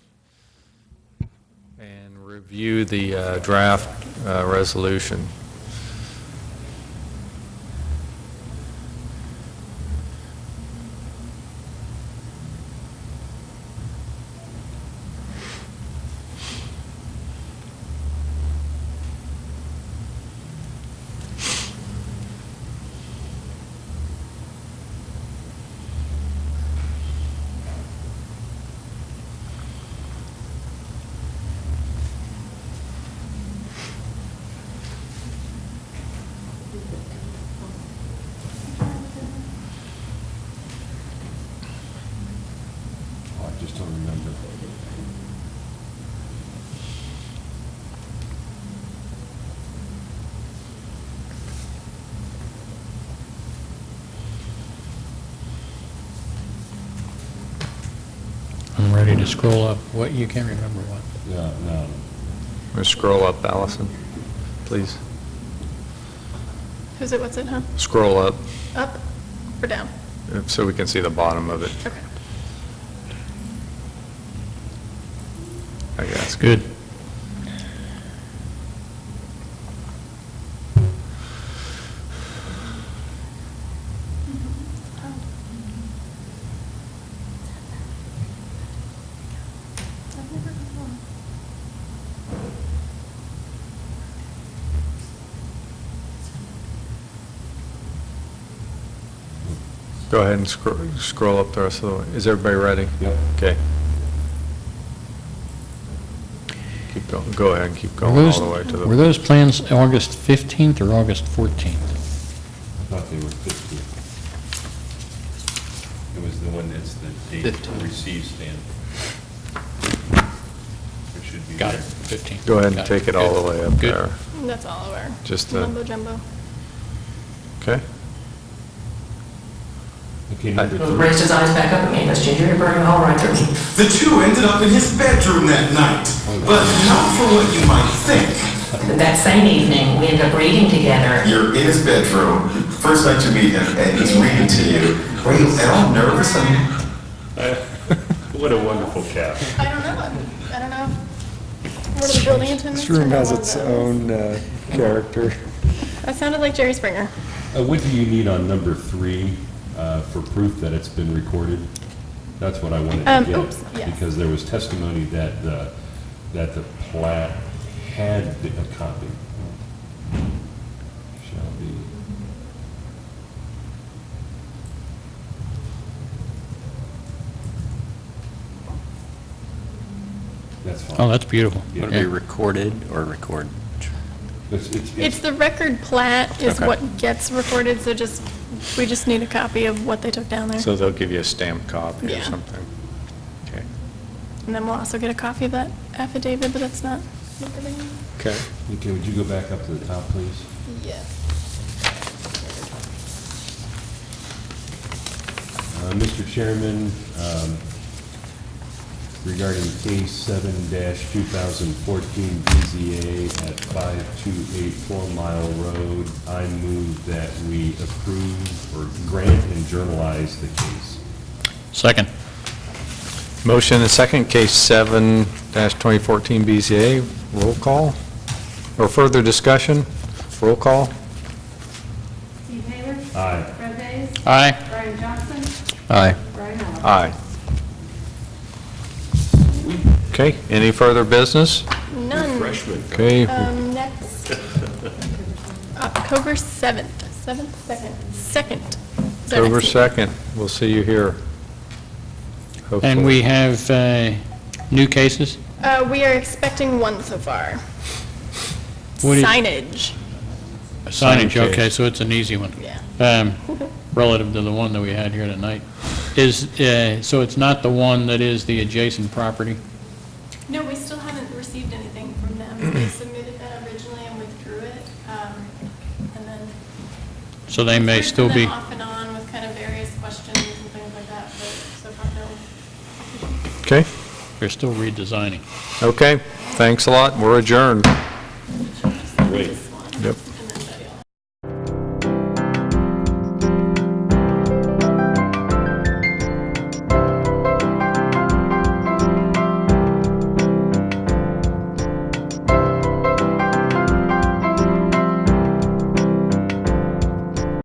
[SPEAKER 1] and review the draft resolution.
[SPEAKER 8] ready to scroll up. What, you can't remember what?
[SPEAKER 3] No.
[SPEAKER 1] We'll scroll up, Allison, please.
[SPEAKER 4] Who's it, what's it, huh?
[SPEAKER 1] Scroll up,
[SPEAKER 4] Up or down?
[SPEAKER 1] so we can see the bottom of it.
[SPEAKER 4] Okay.
[SPEAKER 1] I guess.
[SPEAKER 8] Good.
[SPEAKER 1] Go ahead and scroll up the rest of the way. Is everybody ready?
[SPEAKER 3] Yep.
[SPEAKER 1] Okay. Keep going, go ahead and keep going all the way to the...
[SPEAKER 8] Were those plans August 15th or August 14th?
[SPEAKER 3] I thought they were 15. It was the one that's the date
[SPEAKER 5] 15.
[SPEAKER 3] received stamp. It should be
[SPEAKER 8] Got
[SPEAKER 3] there.
[SPEAKER 8] it, 15th.
[SPEAKER 1] Go ahead and
[SPEAKER 8] Got it.
[SPEAKER 1] take it all the
[SPEAKER 8] Good.
[SPEAKER 1] way up
[SPEAKER 8] Good.
[SPEAKER 1] there.
[SPEAKER 4] That's all of our
[SPEAKER 1] Just the-
[SPEAKER 4] mumbo jumbo.
[SPEAKER 1] Okay?
[SPEAKER 3] Okay, number
[SPEAKER 13] He
[SPEAKER 3] 3.
[SPEAKER 13] raised his eyes back up at me, Miss Ginger, you're burning a hole right through me.
[SPEAKER 14] The two ended up in his bedroom that night, but not for what you might think.
[SPEAKER 13] That same evening, we ended up reading together.
[SPEAKER 14] You're in his bedroom, first night you meet him, and he's reading to you. Were you at all nervous? I mean,
[SPEAKER 3] What a wonderful cap.
[SPEAKER 4] I don't know. I don't know. What are the building attendants?
[SPEAKER 15] This room
[SPEAKER 4] or
[SPEAKER 15] has
[SPEAKER 4] no
[SPEAKER 15] its
[SPEAKER 4] one does?
[SPEAKER 15] own character.
[SPEAKER 4] That sounded like Jerry Springer.
[SPEAKER 3] What do you need on number 3 for proof that it's been recorded? That's what I wanted to get.
[SPEAKER 4] Oops, yes.
[SPEAKER 3] Because there was testimony that the plat had a copy. Shall be. That's fine.
[SPEAKER 8] Oh, that's beautiful.
[SPEAKER 3] Yeah.
[SPEAKER 5] Would it be recorded or record?
[SPEAKER 4] It's the record plat is
[SPEAKER 5] Okay.
[SPEAKER 4] what gets recorded, so we just need a copy of what they took down there.
[SPEAKER 1] So they'll give you a stamped copy or
[SPEAKER 4] Yeah.
[SPEAKER 1] something? Okay.
[SPEAKER 4] And then we'll also get a copy of that affidavit, but that's not what they're bringing.
[SPEAKER 1] Okay.
[SPEAKER 3] Okay, would you go back up to the top, please?
[SPEAKER 4] Yes.
[SPEAKER 3] Mr. Chairman, regarding case 7-2014 BZA at 5284 Mile Road, I move that we approve or grant and journalize the case.
[SPEAKER 8] Second.
[SPEAKER 1] Motion and second, case 7-2014 BZA, roll call? Or further discussion? Roll call?
[SPEAKER 2] Steve Taylor?
[SPEAKER 3] Aye.
[SPEAKER 2] Fred Hayes?
[SPEAKER 8] Aye.
[SPEAKER 2] Brian Johnson?
[SPEAKER 5] Aye.
[SPEAKER 2] Brian Miller?
[SPEAKER 1] Aye. Okay, any further business?
[SPEAKER 4] None.
[SPEAKER 3] Freshman.
[SPEAKER 1] Okay,
[SPEAKER 4] Next, October 7th, 2nd.
[SPEAKER 1] October 2nd, we'll see you here. Hopefully.
[SPEAKER 8] And we have new cases?
[SPEAKER 4] We are expecting one so far.
[SPEAKER 8] What is-
[SPEAKER 4] Signage.
[SPEAKER 8] Signage,
[SPEAKER 1] Sign
[SPEAKER 8] okay,
[SPEAKER 1] case.
[SPEAKER 8] so it's an easy one.
[SPEAKER 4] Yeah.
[SPEAKER 8] Relative to the one that we had here tonight. So it's not the one that is the adjacent property?
[SPEAKER 4] No, we still haven't received anything from them. They submitted that originally and withdrew it. And then
[SPEAKER 8] So they may
[SPEAKER 4] heard
[SPEAKER 8] still
[SPEAKER 4] from
[SPEAKER 8] be,
[SPEAKER 4] them off and on with kind of various questions and things like that, but so far no.
[SPEAKER 1] Okay,
[SPEAKER 8] they're still redesigning.
[SPEAKER 1] okay, thanks a lot, we're adjourned.